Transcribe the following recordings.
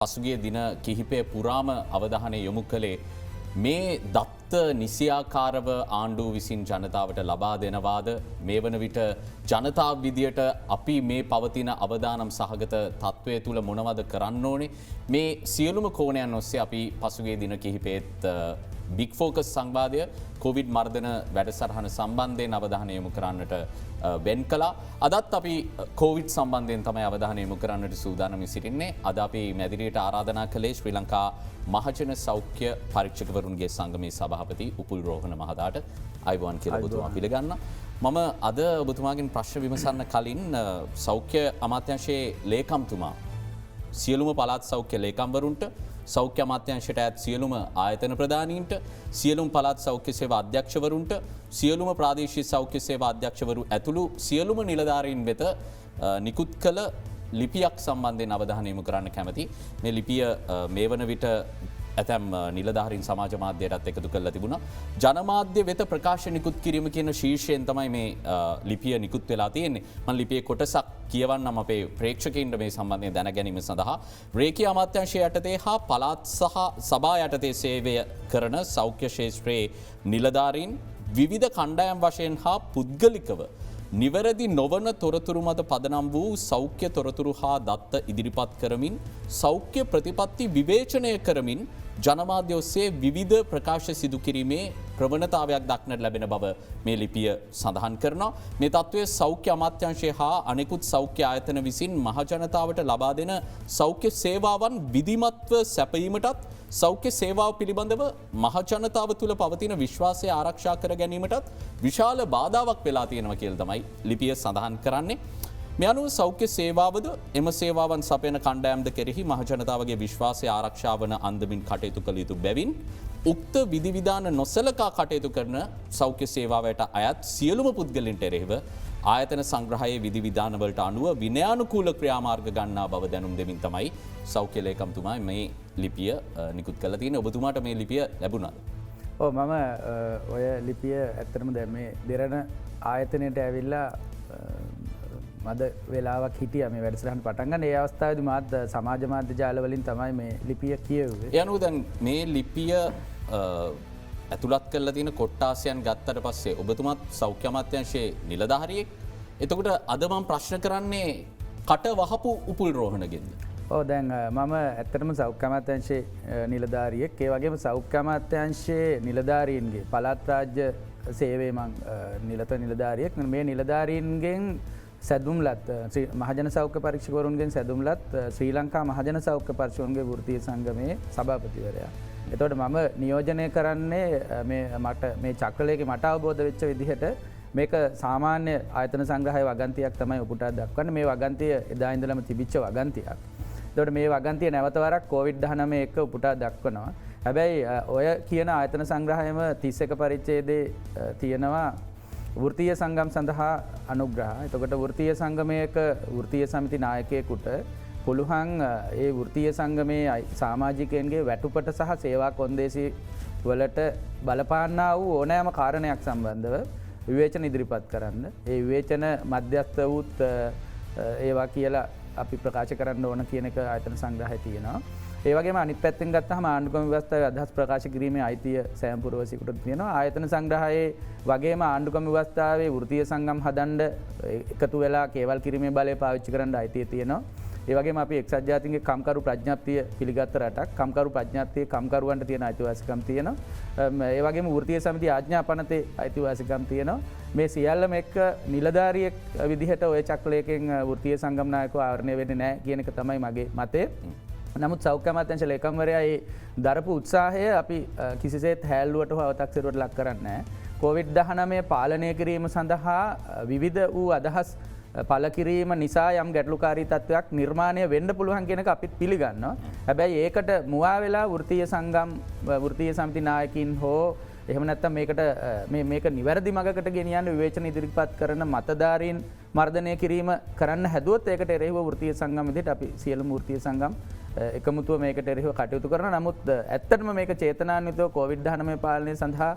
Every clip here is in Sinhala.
පසුගිය දින කිහිපය පුරාම අවධානය යොමු කළේ මේ දත්ත නිසියාකාරව ආණ්ඩුව විසින් ජනතාවට ලබා දෙනවාද මේ වන විට ජනතාව විදියට අපි මේ පවතින අවදානම් සහගත තත්ත්වය තුළ මොනවද කරන්න ඕනේ මේ සියලුම කෝණයන් ඔස්සේ අපි පසුගේ දින කිහිපේත් බික් ෆෝකස් සංවාදය කොවිඩ් මර්ධන වැඩසටහන සම්බන්ධයෙන් අවධානය යොමු කරන්නට වෙන් කළා. අදත් අපි කෝවිඩ් සම්බන්ධයෙන් තමයි අවධානය යොමු කරන්නට සූදානම් සිටින්නේ. අද අපි මැදිරියට ආරාධනා කළේ ශ්‍රී ලංකා මහජන සෞඛ්‍ය පරීක්ෂකවරුන්ගේ සංගමේ සභාපති උපුල් රෝහණ මහතාට අයිබෝන් කියලා ඔබතුමා පිළිගන්න. මම අද ඔබතුමාගෙන් ප්‍රශ්න විමසන්න කලින් සෞඛ්‍ය අමාත්‍යාංශයේ ලේකම්තුමා සියලුම පළාත් සෞඛ්‍ය ලේකම්වරුන්ට සෞඛ්‍ය අමාත්‍යංශයට ඇත් සියලුම ආයතන ප්‍රධානීන්ට සියලුම පළාත් සෞඛ්‍ය සේවා අධ්‍යක්ෂවරුන්ට සියලුම ප්‍රාදේශීය සෞඛ්‍ය සේවා අධ්‍යක්ෂවරු ඇතුළු සියලුම නිලධාරීන් වෙත නිකුත් කළ ලිපියක් සම්බන්ධයෙන් අවධානය යොමු කරන්න කැමැති. මේ ලිපිය මේ වන විට ඇතැම් නිලධාරීන් සමාජ මාධ්‍යයටත් එකතු කරලා තිබුණා. ජනමාධ්‍ය වෙත ප්‍රකාශ නිකුත් කිරීම කියන ශීර්ෂයෙන් තමයි මේ ලිපිය නිකුත් වෙලා තියෙන්නේ. මම ලිපියේ කොටසක් කියවන්නම් අපේ ප්‍රේක්ෂකයින්ට මේ සම්බන්ධයෙන් දැන ගැනීම සඳහා. රේඛීය අමාත්‍යාංශය යටතේ හා පළාත් සහ සභා යටතේ සේවය කරන සෞඛ්‍ය ක්ෂේත්‍රයේ නිලධාරීන් විවිධ කණ්ඩායම් වශයෙන් හා පුද්ගලිකව නිවැරදි නොවන තොරතුරු මත පදනම් වූ සෞඛ්‍ය තොරතුරු හා දත්ත ඉදිරිපත් කරමින් සෞඛ්‍ය ප්‍රතිපත්ති විවේචනය කරමින් ජනමාධ්‍ය ඔස්සේ විවිධ ප්‍රකාශ සිදු කිරීමේ ප්‍රවණතාවයක් දක්නට ලැබෙන බව මේ ලිපිය සඳහන් කරනවා. මේ තත්ත්වය සෞඛ්‍ය අමාත්‍යාංශය හා අනෙකුත් සෞඛ්‍ය ආයතන විසින් මහජනතාවට ලබා දෙන සෞඛ්‍ය සේවාවන් විධිමත්ව සැපයීමටත් සෞඛ්‍ය සේවාව පිළිබඳව මහජනතාව තුළ පවතින විශ්වාසය ආරක්ෂා කර ගැනීමටත් විශාල බාධාවක් වෙලා තියෙනවා කියලා තමයි ලිපිය සඳහන් කරන්නේ. මේ අනුව සෞඛ්‍ය සේවාවද එම සේවාවන් සපයන කණ්ඩායම්ද කෙරෙහි මහජනතාවගේ විශ්වාසය ආරක්ෂා වන අන්දමින් කටයුතු කළ යුතු බැවින් උක්ත විධිවිධාන නොසලකා කටයුතු කරන සෞඛ්‍ය සේවාවට අයත් සියලුම පුද්ගලින්ට එරෙහිව ආයතන සංග්‍රහයේ විධිවිධානවලට අනුව විනයානුකූල ක්‍රියාමාර්ග ගන්නා බව දැනුම් දෙමින් තමයි සෞඛ්‍ය ලේකම්තුමා මේ ලිපිය නිකුත් කරලා තියෙන්නේ. ඔබතුමාට මේ ලිපිය ලැබුණාද? ඔව් මම ඔය ලිපිය ඇත්තටම දැන් මේ දෙරණ ආයතනයට ඇවිල්ලා මද වෙලාවක් හිටිය මේ වැඩසටහන පටන් ගන්න. ඒ අවස්ථාවේදී මාත් සමාජ මාධ්‍ය ජාල වලින් තමයි මේ ලිපිය කියුවේ. ඒ අනුව දැන් මේ ලිපිය ඇතුළත් කරලා තියෙන කොට්ටාසයන් ගත්තට පස්සේ ඔබතුමාත් සෞඛ්‍ය අමාත්‍යාංශයේ නිලධාරියෙක්. එතකොට අද මම ප්‍රශ්න කරන්නේ කට වහපු උපුල් රෝහණගෙන්ද? ඔව් දැන් මම ඇත්තටම සෞඛ්‍ය අමාත්‍යාංශයේ නිලධාරියෙක්. ඒ වගේම සෞඛ්‍ය අමාත්‍යාංශයේ නිලධාරීන්ගේ පළාත් රාජ්‍ය සේවයේ මම නිලත නිලධාරියෙක්. මේ නිලධාරීන්ගෙන් සැදුම්ලත් මහජන සෞඛ්‍ය පරීක්ෂකවරුන්ගෙන් සැදුම්ලත් ශ්‍රී ලංකා මහජන සෞඛ්‍ය පරීක්ෂකවරුන්ගේ වෘත්තීය සංගමයේ සභාපතිවරයා. එතකොට මම නියෝජනය කරන්නේ මට මේ චක්‍රලයක මට අවබෝධ වෙච්ච විදිහට මේක සාමාන්‍ය ආයතන සංග්‍රහය වගන්තියක් තමයි උපුටා දක්වන්නේ. මේ වගන්තිය එදා ඉඳලම තිබිච්ච වගන්තියක්. එතකොට මේ වගන්තිය නැවතවරක් COVID-19 එක්ක උපුටා දක්වනවා. හැබැයි ඔය කියන ආයතන සංග්‍රහයම 31 පරිච්ඡේදයේ තියෙනවා වෘත්තීය සංගම් සඳහා අනුග්‍රහ. එතකොට වෘත්තීය සංගමයක වෘත්තීය සමිති නායකයෙකුට පුළුවන් ඒ වෘත්තීය සංගමේ සමාජිකයන්ගේ වැටුපට සහ සේවා කොන්දේසි වලට බලපාන්නා වූ ඕනෑම කාරණයක් සම්බන්ධව විවේචන ඉදිරිපත් කරන්න. ඒ විවේචන මධ්‍යස්ථ වූත් ඒවා කියලා අපි ප්‍රකාශ කරන්න ඕන කියන එක ආයතන සංග්‍රහය තියෙනවා. ඒ වගේම අනිත් පැත්තෙන් ගත්තාම ආණ්ඩුක්‍රම ව්‍යවස්ථාවේ අදහස් ප්‍රකාශ කිරීමේ අයිතිය සෑම පුරවැසියෙකුට තියෙනවා. ආයතන සංග්‍රහයේ වගේම ආණ්ඩුක්‍රම ව්‍යවස්ථාවේ වෘත්තීය සංගම් හදන්න එකතු වෙලා කේවල් කිරීමේ බලය පාවිච්චි කරන්න අයිතිය තියෙනවා. ඒ වගේම අපි එක්සත් ජාතීන්ගේ කම්කරු ප්‍රඥප්තිය පිළිගත් රටක්. කම්කරු ප්‍රඥප්තිය කම්කරුවන්ට තියෙන අයිතිවාසිකම් තියෙනවා. ඒ වගේම වෘත්තීය සමිති ආඥා පනතේ අයිතිවාසිකම් තියෙනවා. මේ සියල්ලම එක්ක නිලධාරියෙක් විදිහට ඔය චක්‍රලයකින් වෘත්තීය සංගම් නායකව ආවරණය වෙන්නේ නැහැ කියන එක තමයි මගේ මතය. නමුත් සෞඛ්‍ය අමාත්‍යාංශ ලේකම්වරයා ඒ දරපු උත්සාහය අපි කිසිසේත් හැල්ලුවට හෝ අවතක්සේරුවට ලක් කරන්නේ නැහැ. COVID-19 පාලනය කිරීම සඳහා විවිධ වූ අදහස් පළ කිරීම නිසා යම් ගැටලුකාරී තත්ත්වයක් නිර්මාණය වෙන්න පුළුවන් කියන එක අපිත් පිළිගන්නවා. හැබැයි ඒකට මුවා වෙලා වෘත්තීය සංගම් වෘත්තීය සමිති නායකින් හෝ එහෙම නැත්නම් මේක නිවැරදි මගකට ගෙනියන්න විවේචන ඉදිරිපත් කරන මතධාරීන් මර්ධනය කිරීම කරන්න හැදුවොත් ඒකට එරෙහිව වෘත්තීය සංගම් විදිහට අපි සියලුම වෘත්තීය සංගම් එකමුතුව මේකට එරෙහිව කටයුතු කරනවා. නමුත් ඇත්තටම මේක චේතනාන්විතව COVID-19 පාලනය සඳහා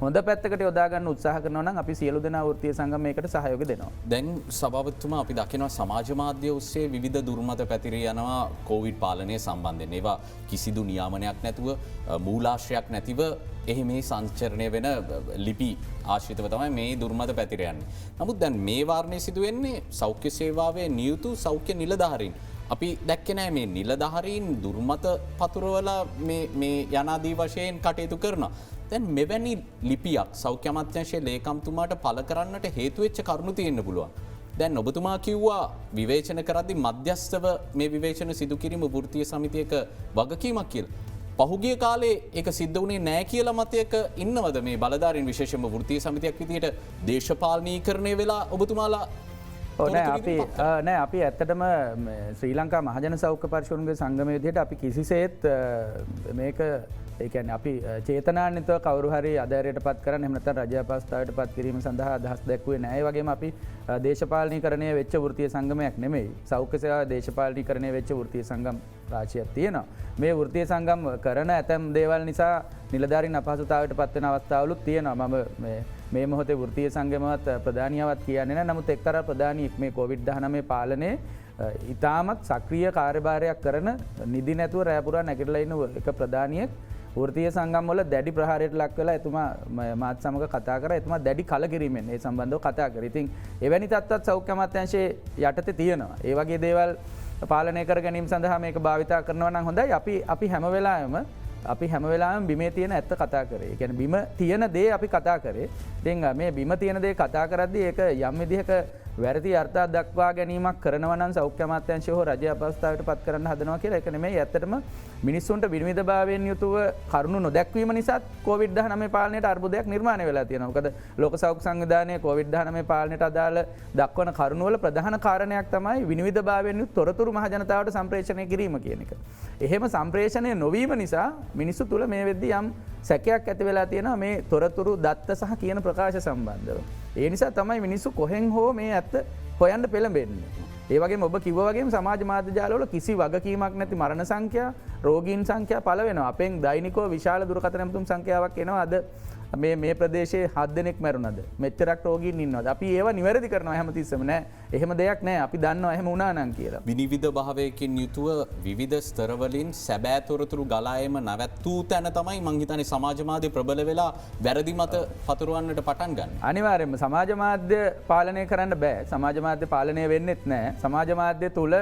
හොඳ පැත්තකට යොදාගන්න උත්සාහ කරනවා නම් අපි සියලු දෙනා වෘත්තීය සංගම මේකට සහයෝගය දෙනවා. දැන් සභාපතිතුමා අපි දකිනවා සමාජ මාධ්‍ය ඔස්සේ විවිධ දුර්මත පැතිරී යනවා කෝවිඩ් පාලනය සම්බන්ධයෙන්. ඒවා කිසිදු නියාමනයක් නැතුව මූලාශ්‍රයක් නැතිව එහි මේ සංචරණය වෙන ලිපි ආශ්‍රිතව තමයි මේ දුර්මත පැතිර යන්නේ. නමුත් දැන් මේ වාරණය සිදුවෙන්නේ සෞඛ්‍ය සේවාවේ නියුතු සෞඛ්‍ය නිලධාරීන්. අපි දැක්කනෑ මේ නිලධහරීන් දුර්මත පතුරවලා මේ යනාදී වශයෙන් කටයුතු කරන. දැන් මෙවැනි ලිපියක් සෞඛ්‍ය අමාත්‍යංශයේ ලේකම්තුමාට පළ කරන්නට හේතුවෙච්ච කරුණු තියෙන්න පුළුවන්. දැන් ඔබතුමා කිව්වා විවේචන කරද්දි මධ්‍යස්ථව මේ විවේචන සිදු කිරීම වෘත්තීය සමිතියක වගකීමක් කියලා. පහුගිය කාලේ ඒක සිද්ධ වුණේ නෑ කියලා මතයක ඉන්නවද මේ බලධාරීන් විශේෂයෙන්ම වෘත්තීය සමිතියක් විදියට දේශපාලනීකරණය වෙලා ඔබතුමාලා නෑ අපි ඇත්තටම ශ්‍රී ලංකා මහජන සෞඛ්‍ය පරිශෝධනගේ සංගමය විදිහට අපි කිසිසේත් මේක ඒ කියන්නේ අපි චේතනාන්විතව කවුරු හරි අධෛර්යයට පත් කරන්න එහෙම නැත්නම් රජ අපහසුතාවයට පත් කිරීම සඳහා අදහස් දැක්ුවේ නෑ. ඒ වගේම අපි දේශපාලනීකරණය වෙච්ච වෘත්තීය සංගමයක් නෙමෙයි. සෞඛ්‍ය සේවා දේශපාලනීකරණය වෙච්ච වෘත්තීය සංගම් රාශියක් තියෙනවා. මේ වෘත්තීය සංගම් කරන ඇතැම් දේවල් නිසා නිලධාරීන් අපහසුතාවයට පත් වෙන අවස්ථාවලුත් තියෙනවා. මම මේ මොහොතේ වෘත්තීය සංගමවත් ප්‍රධානියවත් කියන්නේ නැහැ. නමුත් එක්තරා ප්‍රධානියෙක් මේ COVID-19 පාලනයේ ඉතාමත් සක්‍රීය කාර්යභාරයක් කරන නිදි නැතුව රැ පුරා නැගිටලා ඉන්න එක ප්‍රධානියෙක් වෘත්තීය සංගම් වල දැඩි ප්‍රහාරයට ලක් වෙලා එතුමා මාත් සමග කතා කරා. එතුමා දැඩි කලකිරීමෙන් ඒ සම්බන්ධව කතා කරා. ඉතින් එවැනි තත්ත්වයක් සෞඛ්‍ය අමාත්‍යාංශයේ යටතේ තියෙනවා. ඒ වගේ දේවල් පාලනය කර ගැනීම සඳහා මේක භාවිතා කරනවා නම් හොඳයි. අපි හැම වෙලාවෙම බිමේ තියෙන ඇත්ත කතා කරේ. ඒ කියන්නේ බිම තියෙන දේ අපි කතා කරේ. ඉතින් මේ බිම තියෙන දේ කතා කරද්දී ඒක යම් විදිහක වැරදි අර්ථයක් දක්වා ගැනීමක් කරනවා නම් සෞඛ්‍ය අමාත්‍යාංශය හෝ රජය අපහසුතාවයට පත් කරන්න හදනවා කියලා ඒක නෙමෙයි. ඇත්තටම මිනිස්සුන්ට විනිවිදභාවයෙන් යුතුව කරුණු නොදැක්වීම නිසා COVID-19 පාලනයට අර්බුදයක් නිර්මාණය වෙලා තියෙනවා. මොකද ලෝක සෞඛ්‍ය සංවිධානයේ COVID-19 පාලනයට අදාළ දක්වන කරුණු වල ප්‍රධාන කාරණයක් තමයි විනිවිදභාවයෙන් යුත් තොරතුරු මහ ජනතාවට සම්ප්‍රේෂණය කිරීම කියන එක. එහෙම සම්ප්‍රේෂණය නොවීම නිසා මිනිස්සු තුළ මේ වෙද්දී යම් සැකයක් ඇති වෙලා තියෙනවා මේ තොරතුරු දත්ත සහ කියන ප්‍රකාශ සම්බන්ධව. ඒ නිසා තමයි මිනිස්සු කොහෙන් හෝ මේ ඇත්ත හොයන්න පෙළඹෙන්නේ. ඒ වගේම ඔබ කිව්වා වගේම සමාජ මාධ්‍ය ජාලවල කිසි වගකීමක් නැති මරණ සංඛ්‍යා, රෝගීන් සංඛ්‍යා පළ වෙනවා. අපෙන් දෛනිකව විශාල දුරකථන ඇමතුම් සංඛ්‍යාවක් එනවා. අද මේ ප්‍රදේශයේ 7 දෙනෙක් මැරුණාද? මෙච්චරක් රෝගීන් ඉන්නවද? අපි ඒවා නිවැරදි කරනවා හැමතිස්සෙම නෑ. එහෙම දෙයක් නෑ. අපි දන්නවා එහෙම වුණා නම් කියලා. විනිවිද භාවයකින් යුතුව විවිධ ස්තරවලින් සැබෑ තොරතුරු ගලා එම නැවැත්වූ තැන තමයි මං හිතන්නේ සමාජ මාධ්‍ය ප්‍රබල වෙලා වැරදි මත පතුරවන්නට පටන් ගන්න. අනිවාර්යයෙන්ම සමාජ මාධ්‍ය පාලනය කරන්න බෑ. සමාජ මාධ්‍ය පාලනය වෙන්නෙත් නෑ. සමාජ මාධ්‍ය තුල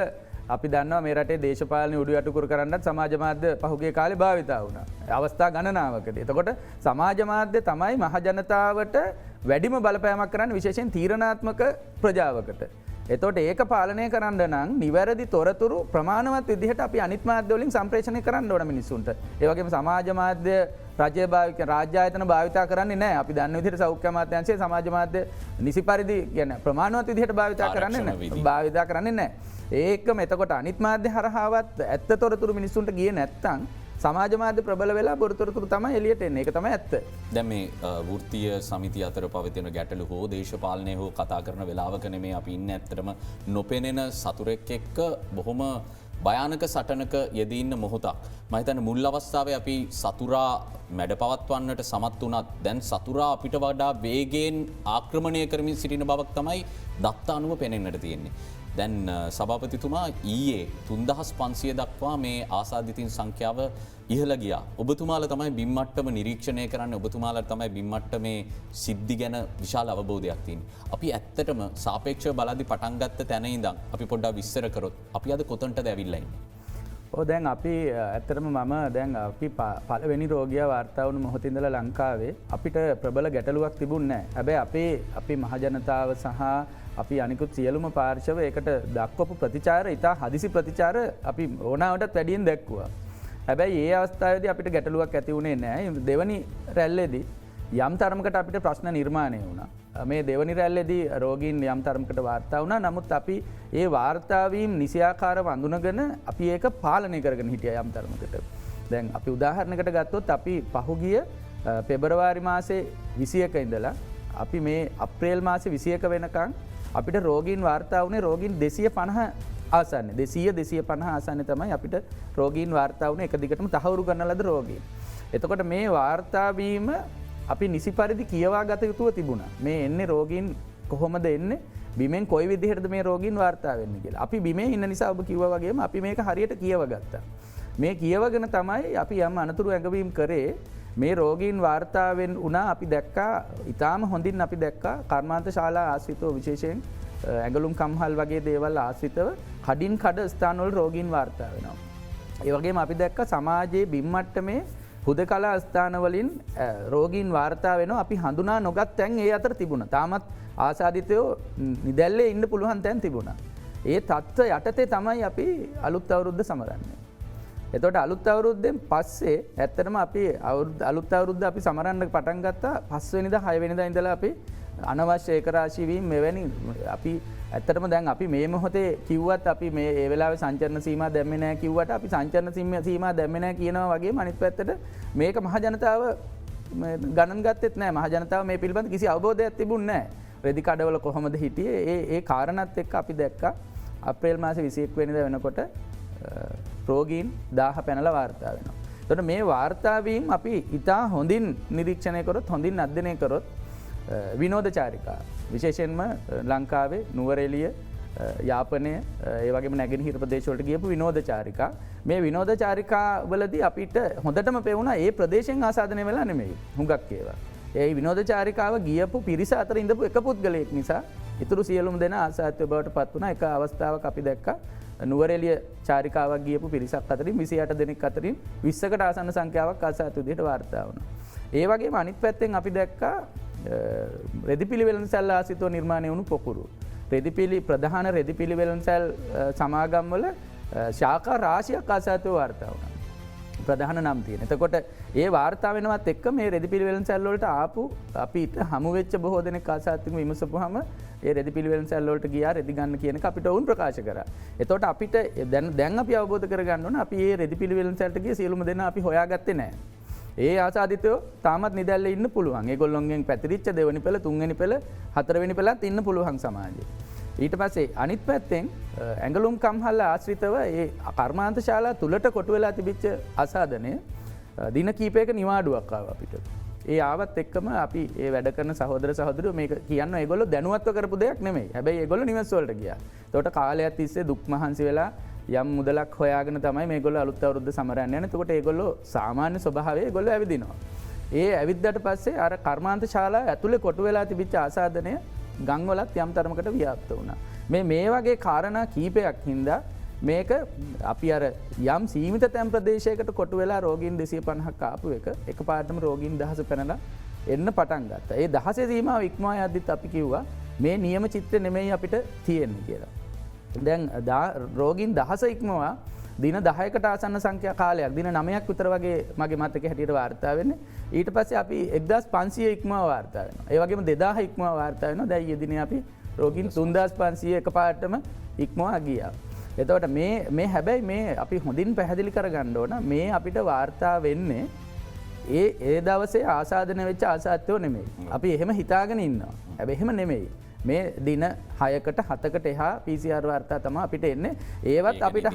අපි දන්නවා මේ රටේ දේශපාලන උඩු යටකුරු කරන්නත් සමාජ මාධ්‍ය පහුගිය කාලේ භාවිතා වුණා. අවස්ථා ගණනාවකදී. එතකොට සමාජ මාධ්‍ය තමයි මහ ජනතාවට වැඩිම බලපෑමක් කරන්නේ විශේෂයෙන් තීරණාත්මක ප්‍රජාවකට. එතකොට ඒක පාලනය කරන්න නම් නිවැරදි තොරතුරු ප්‍රමාණවත් විදිහට අපි අනිත් මාධ්‍ය වලින් සම්ප්‍රේෂණය කරන්න ඕන මිනිස්සුන්ට. ඒ වගේම සමාජ මාධ්‍ය රාජ්‍ය ආයතන භාවිතා කරන්නේ නැහැ. අපි දන්න විදිහට සෞඛ්‍ය අමාත්‍යාංශයේ සමාජ මාධ්‍ය නිසි පරිදි කියන්නේ ප්‍රමාණවත් විදිහට භාවිතා කරන්නේ නැහැ. භාවිතා කරන්නේ නැහැ. ඒකම එතකොට අනිත් මාධ්‍ය හරහාවත් ඇත්ත තොරතුරු මිනිස්සුන්ට ගියේ නැත්තම් සමාජ මාධ්‍ය ප්‍රබල වෙලා බොරු තොරතුරු තමයි එළියට එන්නේ. ඒක තමයි ඇත්ත. දැන් මේ වෘත්තීය සමිතිය අතර පවතින ගැටලු හෝ දේශපාලනය හෝ කතා කරන වෙලාවක නෙමේ අපි ඉන්නේ. ඇත්තටම නොපෙනෙන සතුරෙක් එක්ක බොහොම භයානක සටනක යෙදී ඉන්න මොහොතක්. මම හිතන්නේ මුල් අවස්ථාවේ අපි සතුරා මැඩ පවත්වන්නට සමත් වුණත් දැන් සතුරා අපිට වඩා වේගයෙන් ආක්‍රමණය කරමින් සිටින බවක් තමයි දත්ත අනුව පෙනෙන්නට තියෙන්නේ. දැන් සභාපතිතුමා ඊයේ 3500 දක්වා මේ ආසාදිතින් සංඛ්‍යාව ඉහළ ගියා. ඔබතුමාලා තමයි බිම් මට්ටම නිරීක්ෂණය කරන්නේ. ඔබතුමාලා තමයි බිම් මට්ටමේ සිද්ධි ගැන විශාල අවබෝධයක් තියෙන්නේ. අපි ඇත්තටම සාපේක්ෂව බලද්දි පටන් ගත්ත තැන ඉඳන් අපි පොඩ්ඩක් විස්තර කරොත් අපි අද කොතනටද ඇවිල්ලා ඉන්නේ? දැන් අපි ඇත්තටම දැන් අපි පළවෙනි රෝගියා වාර්තා වුණු මොහොතේ ඉඳලා ලංකාවේ අපිට ප්‍රබල ගැටලුවක් තිබුණේ නැහැ. හැබැයි අපේ මහ ජනතාව සහ අපි අනිකුත් සියලුම පාර්ශව ඒකට දක්වපු ප්‍රතිචාර ඉතා හදිසි ප්‍රතිචාර අපි ඕනාවටත් වැඩියෙන් දැක්වුවා. හැබැයි ඒ අවස්ථාවේදී අපිට ගැටලුවක් ඇති වුණේ නැහැ. දෙවනි රැල්ලේදී යම් තරමකට අපිට ප්‍රශ්න නිර්මාණය වුණා. මේ දෙවනි රැල්ලේදී රෝගීන් යම් තරමකට වාර්තා වුණා. නමුත් අපි ඒ වාර්තා වීම නිසියාකාරව අඳුනගෙන අපි ඒක පාලනය කරගෙන හිටියා යම් තරමකට. දැන් අපි උදාහරණයකට ගත්තොත් අපි පහුගිය පෙබරවාරි මාසේ 21 ඉඳලා අපි මේ අප්‍රේල් මාසේ 21 වෙනකන් අපිට රෝගීන් වාර්තා වුණේ රෝගීන් 250 ආසන්න 250 ආසන්න තමයි අපිට රෝගීන් වාර්තා වුණේ එක දිගටම තහවුරු කරන ලද රෝගීන්. එතකොට මේ වාර්තා වීම අපි නිසි පරිදි කියවා ගත යුතුව තිබුණ මේ එන්නේ රෝගීන් කොහොමද එන්නේ බිමෙන් කොයි විදිහට මේ රෝගීන් වාර්තා වෙන්න කියලා අපි බිමේ ඉන්න නිසා ඔබ කිව්වා වගේම අපි මේක හරියට කියව ගත්තා. මේ කියවගෙන තමයි අපි යම් අනතුරු ඇඟවීම් කරේ මේ රෝගීන් වාර්තාවෙන් වුණා අපි දැක්කා ඉතාම හොඳින් අපි දැක්කා කර්මාන්ත ශාලා ආශ්‍රිතව විශේෂයෙන් ඇඟලුම් කම්හල් වගේ දේවල් ආශ්‍රිතව කඩින් කඩ ස්ථානවල රෝගීන් වාර්තා වෙනවා. ඒ වගේම අපි දැක්ක සමාජයේ බිම්මට්ටමේ හුදකලා ස්ථානවලින් රෝගීන් වාර්තා වෙනවා අපි හඳුනා නොගත් තැන් ඒ අතර තිබුණා. තාමත් ආසාදිතයෝ නිදැල්ලේ ඉන්න පුළුවන් තැන් තිබුණා. ඒ තත්ත්ව යටතේ තමයි අපි අලුත් අවුරුද්ද සමරන්නේ. එතකොට අලුත් අවුරුද්දෙන් පස්සේ ඇත්තටම අපි අලුත් අවුරුද්ද අපි සමරන්න පටන් ගත්තා 5 වෙනිදා 6 වෙනිදා ඉඳලා අපි අනවශ්‍ය ඒකරාශී වීම මෙවැනි අපි ඇත්තටම දැන් අපි මේ මොහොතේ කිව්වත් අපි මේ ඒ වෙලාවේ සංචරණ සීමා දැම්මේ නැහැ කිව්වට අපි සංචරණ සීමා දැම්මේ නැහැ කියනවා වගේම අනිත් පැත්තට මේක මහ ජනතාව ගණන් ගත්තෙත් නැහැ. මහ ජනතාව මේ පිළිබඳ කිසි අවබෝධයක් තිබුණේ නැහැ. රෙදි කඩවල කොහොමද හිටියේ ඒ කාරණාත් එක්ක අපි දැක්කා අප්‍රේල් මාසේ 21 වෙනිදා වෙනකොට රෝගීන් 1000 පැනලා වාර්තා වෙනවා. එතකොට මේ වාර්තා වීම අපි ඉතා හොඳින් නිරීක්ෂණය කරොත් හොඳින් අධ්‍යයනය කරොත් විනෝද චාරිකා විශේෂයෙන්ම ලංකාවේ නුවරඑළිය යාපනය ඒ වගේම නැගෙනහිර ප්‍රදේශ වලට ගියපු විනෝද චාරිකා මේ විනෝද චාරිකා වලදී අපිට හොඳටම පෙවුණා ඒ ප්‍රදේශයෙන් ආසාදනය වෙලා නෙමෙයි හුඟක් ඒවා. ඒ විනෝද චාරිකාව ගියපු පිරිස අතර ඉඳපු එක පුද්ගලයෙක් නිසා ඉතුරු සියලුම දෙනා ආසාදිතව බවට පත් වුණා. එක අවස්ථාවක අපි දැක්කා නුවරඑළිය චාරිකාවක් ගියපු පිරිසක් අතරින් 28 දෙනෙක් අතරින් 20කට ආසන්න සංඛ්‍යාවක් ආසාදිත විදිහට වාර්තා වුණා. ඒ වගේම අනිත් පැත්තෙන් අපි දැක්කා රෙදිපිළිවෙළන් සැල් ආසිතව නිර්මාණය වුණු පොකුරු. ප්‍රධාන රෙදිපිළිවෙළන් සැල් සමාගම්වල ශාඛා රාශියක් ආසාදිතව වාර්තා වුණා. ප්‍රධාන නම් තියෙන. එතකොට ඒ වාර්තා වෙනවත් එක්ක මේ රෙදිපිළිවෙළන් සැල් වලට ආපු අපිට හමු වෙච්ච බොහෝ දෙනෙක් ආසාදිතව විමසපුවාම ඒ රෙදිපිළිවෙළන් සැල් වලට ගියා රෙදි ගන්න කියන එක අපිට වුන් ප්‍රකාශ කරා. එතකොට අපිට දැන් අපි අවබෝධ කරගන්න ඕන අපි මේ රෙදිපිළිවෙළන් සැල්ට ගිය සියලුම දෙනා අපි හොයාගත්තේ නැහැ. ඒ ආසාදිතයෝ තාමත් නිදැල්ලේ ඉන්න පුළුවන්. ඒගොල්ලොන්ගෙන් පැතිරිච්ච දෙවෙනි පෙළ, තුන්වෙනි පෙළ, හතරවෙනි පෙළත් ඉන්න පුළුවන් සමාජයේ. ඊට පස්සේ අනිත් පැත්තෙන් ඇඟලුම් කම්හල්ල ආශ්‍රිතව ඒ කර්මාන්ත ශාලා තුලට කොටු වෙලා තිබිච්ච ආසාදනය දින කීපයක නිවාඩුවක් ආවා අපිට. ඒ ආවත් එක්කම අපි ඒ වැඩ කරන සහෝදර සහෝදරියෝ මේක කියන්න ඒගොල්ලෝ දැනුවත්ව කරපු දෙයක් නෙමෙයි. හැබැයි ඒගොල්ලෝ නිවෙස් වලට ගියා. ඒකට කාලයක් තිස්සේ දුක් මහන්සි වෙලා යම් මුදලක් හොයාගෙන තමයි මේගොල්ලෝ අලුත් අවුරුද්ද සමරන්න යන්නේ. එතකොට ඒගොල්ලෝ සාමාන්‍ය ස්වභාවයේ ඒගොල්ලෝ ඇවිදිනවා. ඒ ඇවිද්දාට පස්සේ අර කර්මාන්ත ශාලා ඇතුලේ කොටු වෙලා තිබිච්ච ආසාදනය ගම් වලත් යම් තරමකට ව්‍යාප්ත වුණා. මේ වගේ කාරණා කීපයක් හින්දා මේක අපි අර යම් සීමිත තැන් ප්‍රදේශයකට කොටු වෙලා රෝගීන් 250ක් ආපු එක එකපාරටම රෝගීන් 1000 පැනලා එන්න පටන් ගත්තා. ඒ 1000 සීමාව ඉක්මවා යද්දිත් අපි කිව්වා මේ නියම චිත්‍රය නෙමෙයි අපිට තියෙන්නේ කියලා. දැන් රෝගීන් 1000 ඉක්මවා දින 10කට ආසන්න සංඛ්‍යා කාලයක් දින 9ක් විතර වගේ මගේ මතකයේ හැටියට වාර්තා වෙන්නේ. ඊට පස්සේ අපි 1500 ඉක්මවා වාර්තා වෙනවා. ඒ වගේම 2000 ඉක්මවා වාර්තා වෙනවා. දැන් ඊයේ දිනේ අපි රෝගීන් 3500 එකපාරටම ඉක්මවා ගියා. එතකොට මේ හැබැයි මේ අපි හොඳින් පැහැදිලි කරගන්න ඕන මේ අපිට වාර්තා වෙන්නේ ඒ දවසේ ආසාදනය වෙච්ච ආසාදිතයෝ නෙමෙයි. අපි එහෙම හිතාගෙන ඉන්නවා. හැබැයි එහෙම නෙමෙයි. මේ දින 6කට 7කට එහා PCR වාර්තා තමයි අපිට එන්නේ. ඒවත් අපිට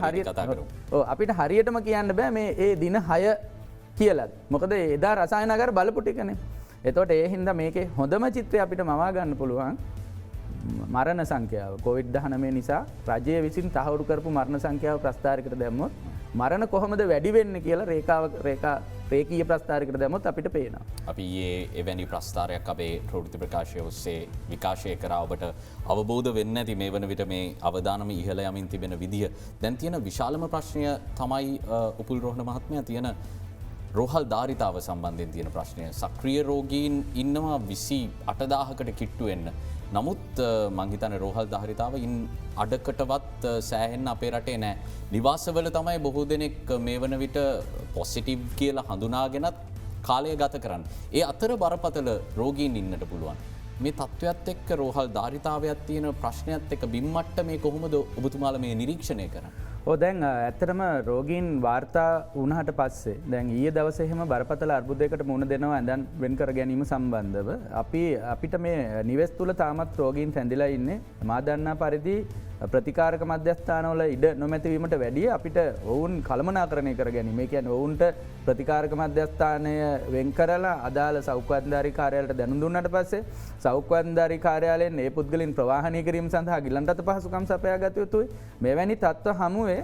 අපිට හරියටම කියන්න බෑ මේ ඒ දින 6 කියලා. මොකද එදා රසායනාගාර බලපු ටිකනේ. එතකොට ඒ හින්දා මේකේ හොඳම චිත්‍රය අපිට මවා ගන්න පුළුවන් මරණ සංඛ්‍යාව. COVID-19 නිසා රජය විසින් තහවුරු කරපු මරණ සංඛ්‍යාව ප්‍රස්ථාරයකට දැම්මොත් මරණ කොහොමද වැඩි වෙන්නේ කියලා රේඛීය ප්‍රස්ථාරයකට දැම්මොත් අපිට පේනවා. අපි එවැනි ප්‍රස්ථාරයක් අපේ ප්‍රවෘත්ති ප්‍රකාශය ඔස්සේ විකාශය කරා ඔබට අවබෝධ වෙන්නේ නැති මේ වන විට මේ අවදානම ඉහළ යමින් තිබෙන විදිය. දැන් තියෙන විශාලම ප්‍රශ්නය තමයි උපුල් රෝහණ මහත්මයා තියෙන රෝහල් ධාරිතාව සම්බන්ධයෙන් තියෙන ප්‍රශ්නය. සක්‍රිය රෝගීන් ඉන්නවා 28000කට කිට්ටු වෙන්න. නමුත් මංහිතන රෝහල් ධාරිතාව ඉන් අඩකටවත් සෑහෙන්න අපේ රටේ නෑ. නිවාසවල තමයි බොහෝ දෙනෙක් මේ වන විට පොසිටිව් කියලා හඳුනාගෙනත් කාලය ගත කරන්න. ඒ අතර බරපතල රෝගීන් ඉන්නට පුළුවන්. මේ තත්ත්වයක් එක්ක රෝහල් ධාරිතාවයක් තියෙන ප්‍රශ්නයක් එක්ක බිම්මට්ට මේ කොහොමද ඔබතුමාල මේ නිරීක්ෂණය කරන්න? දැන් ඇත්තටම රෝගීන් වාර්තා වුණහට පස්සේ දැන් ඊයේ දවසේ එහෙම බරපතල අර්බුදයකට මුහුණ දෙනවා ඇඳන් වෙන් කර ගැනීම සම්බන්ධව අපිට මේ නිවෙස් තුල තාමත් රෝගීන් රැඳිලා ඉන්නේ. මා දන්නා පරිදි ප්‍රතිකාරක මධ්‍යස්ථානවල ඉඩ නොමැතිවීමට වැඩිය අපිට ඔවුන් කළමනාකරණය කර ගැනීම. ඒ කියන්නේ ඔවුන්ට ප්‍රතිකාරක මධ්‍යස්ථානය වෙන් කරලා අදාළ සෞඛ්‍ය කාර්යාලයට දැනුම් දුන්නාට පස්සේ සෞඛ්‍ය කාර්යාලයෙන් ඒ පුද්ගලයන් ප්‍රවාහනය කිරීම සඳහා ගිලන් රට පහසුකම් සපයා ගත යුතුයි. මෙවැනි තත්ත්ව හමුවේ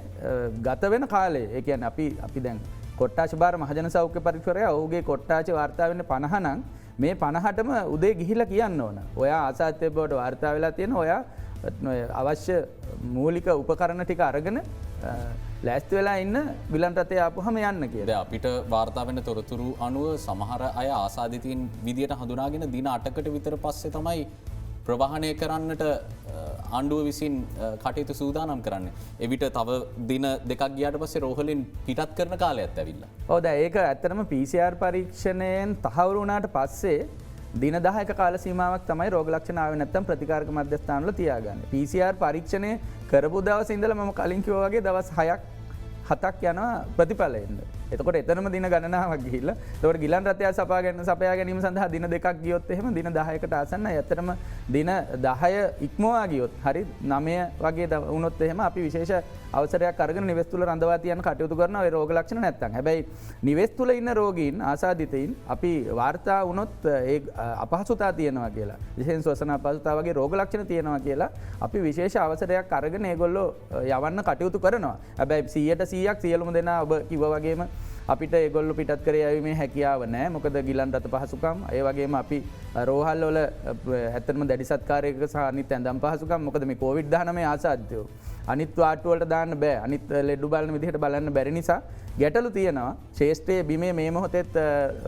ගත වෙන කාලේ ඒ කියන්නේ අපි දැන් කොට්ටාශ භාර මහජන සෞඛ්‍ය පරීක්ෂකවරයා ඔහුගේ කොට්ටාශ වාර්තා වෙන්නේ 50 නම් මේ 50ටම උදේ ගිහිලා කියන්න ඕන. ඔයා ආසාත්‍ය බවට වාර්තා වෙලා තියෙන ඔයා අවශ්‍ය මූලික උපකරණ ටික අරගෙන ලෑස්ති වෙලා ඉන්න ගිලන් රටේ ආපුහම යන්න කියලා. අපිට වාර්තා වෙන තොරතුරු අනුව සමහර අය ආසාදිතයින් විදියට හඳුනාගෙන දින 8කට විතර පස්සේ තමයි ප්‍රවාහනය කරන්නට ආණ්ඩුව විසින් කටයුතු සූදානම් කරන්න. එවිට තව දින දෙකක් ගියාට පස්සේ රෝහලින් පිටත් කරන කාලයත් ඇවිල්ලා. ඔව් දැන් ඒක ඇත්තටම PCR පරීක්ෂණයෙන් තහවුරු වුණාට පස්සේ දින 10ක කාල සීමාවක් තමයි රෝග ලක්ෂණ ආවේ නැත්නම් ප්‍රතිකාරක මධ්‍යස්ථානවල තියාගන්නේ. PCR පරීක්ෂණය කරපු දවසේ ඉඳලා මම කලින් කිව්වා වගේ දවස් 6ක් 7ක් යනවා ප්‍රතිඵල එන්න. එතකොට එතනම දින ගණනාවක් ගිහිල්ලා එතකොට ගිලන් රටය සපයා ගැනීම සඳහා දින දෙකක් ගියොත් එහෙම දින 10කට ආසන්නයි. ඇත්තටම දින 10 ඉක්මවා ගියොත් හරි 9 වගේ වුණොත් එහෙම අපි විශේෂ අවසරයක් අරගෙන නිවෙස් තුල රඳවා තියන්න කටයුතු කරනවා ඒ රෝග ලක්ෂණ නැත්තම්. හැබැයි නිවෙස් තුල ඉන්න රෝගීන් ආසාදිතයින් අපි වාර්තා වුණොත් ඒ අපහසුතාව තියෙනවා කියලා. විශේෂයෙන් ශ්වසන අපහසුතාව වගේ රෝග ලක්ෂණ තියෙනවා කියලා අපි විශේෂ අවසරයක් අරගෙන ඒගොල්ලෝ යවන්න කටයුතු කරනවා. හැබැයි 100% සියලුම දෙනා ඔබ කිව්වා වගේම අපිට ඒගොල්ලෝ පිටත් කර යවීමේ හැකියාව නැහැ. මොකද ගිලන් රට පහසුකම් ඒ වගේම අපි රෝහල් වල ඇත්තටම දැඩි සත්කාරයක සහ අනිත් ඇඳම් පහසුකම් මොකද මේ COVID-19 ආසාද්‍යෝ අනිත් වාට්ටු වලට දාන්න බෑ. අනිත් ලෙඩු බලන විදිහට බලන්න බැරි නිසා ගැටලු තියෙනවා. ශේෂ්ත්‍රයේ බිමේ මේ මොහොතේත්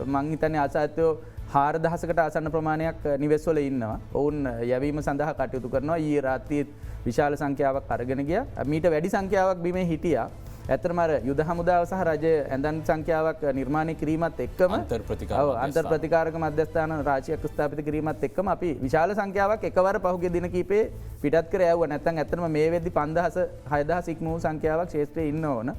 මං හිතන්නේ ආසාද්‍යෝ 4000කට ආසන්න ප්‍රමාණයක් නිවෙස් වල ඉන්නවා. ඔවුන් යැවීම සඳහා කටයුතු කරනවා. ඊයේ රාත්‍රියේ විශාල සංඛ්‍යාවක් අරගෙන ගියා. මීට වැඩි සංඛ්‍යාවක් බිමේ හිටියා. ඇත්තටම යුද හමුදාව සහ රජය ඇඳන් සංඛ්‍යාවක් නිර්මාණය කිරීමත් එක්කම අන්තර් ප්‍රතිකාරක මධ්‍යස්ථාන රාශියක් ස්ථාපිත කිරීමත් එක්කම අපි විශාල සංඛ්‍යාවක් එකවර පහුගිය දින කිහිපේ පිටත් කර යවුවා. නැත්නම් ඇත්තටම මේ වෙද්දි 5000 6000 ඉක්ම වූ සංඛ්‍යාවක් ශේෂ්ත්‍රයේ ඉන්න ඕන.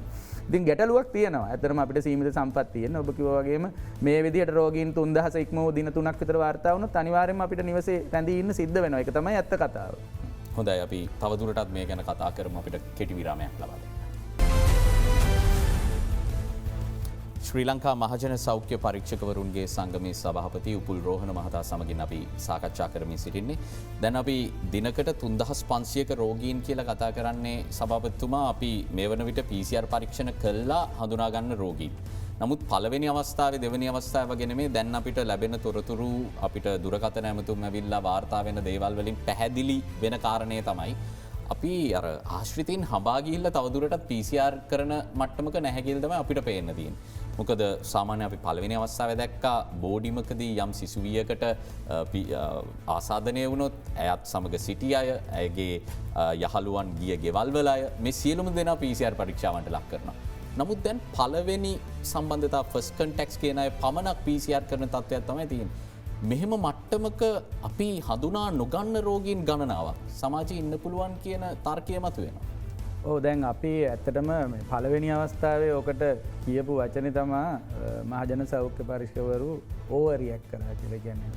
ඉතින් ගැටලුවක් තියෙනවා. ඇත්තටම අපිට සීමිත සම්පත් තියෙන. ඔබ කිව්වා වගේම මේ විදිහට රෝගීන් 3000 ඉක්ම වූ දින 3ක් විතර වාර්තා වුණොත් අනිවාර්යයෙන්ම අපිට නිවසේ රැඳී ඉන්න සිද්ධ වෙනවා. ඒක තමයි ඇත්ත කතාව. හොඳයි අපි තවදුරටත් මේ ගැන කතා කරමු. අපිට කෙටි විරාමයක් ලබා දෙන්න. ශ්‍රී ලංකා මහජන සෞඛ්‍ය පරීක්ෂකවරුන්ගේ සංගමේ සභාපති උපුල් රෝහණ මහතා සමගින් අපි සාකච්ඡා කරමින් සිටින්නේ. දැන් අපි දිනකට 3500ක රෝගීන් කියලා කතා කරන්නේ සභාපතිතුමා අපි මේ වන විට PCR පරීක්ෂණ කළා හඳුනා ගන්න රෝගීන්. නමුත් පළවෙනි අවස්ථාවේ දෙවෙනි අවස්ථාව වගේ නෙමෙයි දැන් අපිට ලැබෙන තොරතුරු අපිට දුරකථන ඇමතුම් ඇවිල්ලා වාර්තා වෙන දේවල් වලින් පැහැදිලි වෙන කාරණේ තමයි අපි අර ආශ්‍රිතයින් හඹා ගිහිල්ලා තවදුරටත් PCR කරන මට්ටමක නැහැ කියලා තමයි අපිට පේන්න තියෙන්නේ. මොකද සාමාන්‍ය අපි පළවෙනි අවස්ථාවේ දැක්කා බෝඩිමකදී යම් සිසුවියකට ආසාදනය වුණොත් ඇයත් සමග සිටි අය ඇයගේ යහළුවන් ගිය ගෙවල් වල අය මේ සියලුම දෙනා PCR පරීක්ෂාවන්ට ලක් කරනවා. නමුත් දැන් පළවෙනි සම්බන්ධතා ෆස්ට් කන්ටැක්ට්ස් කියන අය පමණක් PCR කරන තත්ත්වයක් තමයි තියෙන්නේ. මෙහෙම මට්ටමක අපි හඳුනා නොගන්න රෝගීන් ගණනාවක් සමාජයේ ඉන්න පුළුවන් කියන තර්කය මතුවෙනවා. ඔව් දැන් අපි ඇත්තටම පළවෙනි අවස්ථාවේ ඔකට කියපු වචනේ තමයි මහජන සෞඛ්‍ය පරීක්ෂකවරු ඕවර් රියැක්ට් කරා කියලා කියන්නේ.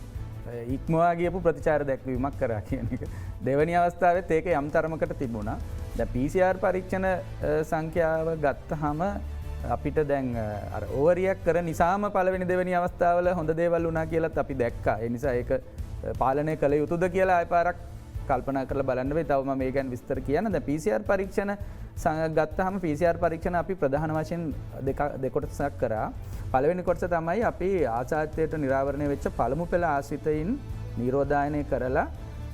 ඉක්මවා ගියපු ප්‍රතිචාර දැක්වීමක් කරා කියන එක. දෙවෙනි අවස්ථාවෙත් ඒක යම් තරමකට තිබුණා. දැන් PCR පරීක්ෂණ සංඛ්‍යාව ගත්තාම අපිට දැන් ඕවර් රියැක්ට් කර නිසාම පළවෙනි දෙවෙනි අවස්ථාවල හොඳ දේවල් වුණා කියලාත් අපි දැක්කා. ඒ නිසා ඒක පාලනය කළ යුතුද කියලා ආය පාරක් කල්පනා කරලා බලන්න වෙයි. තව මම මේ ගැන විස්තර කියන්න. දැන් PCR පරීක්ෂණ ගත්තාම PCR පරීක්ෂණ අපි ප්‍රධාන වශයෙන් දෙකොටසක් කරා. පළවෙනි කොටස තමයි අපි ආසාදිතයට නිරාවරණය වෙච්ච පළමු පෙළ ආශ්‍රිතයින් නිරෝධායනය කරලා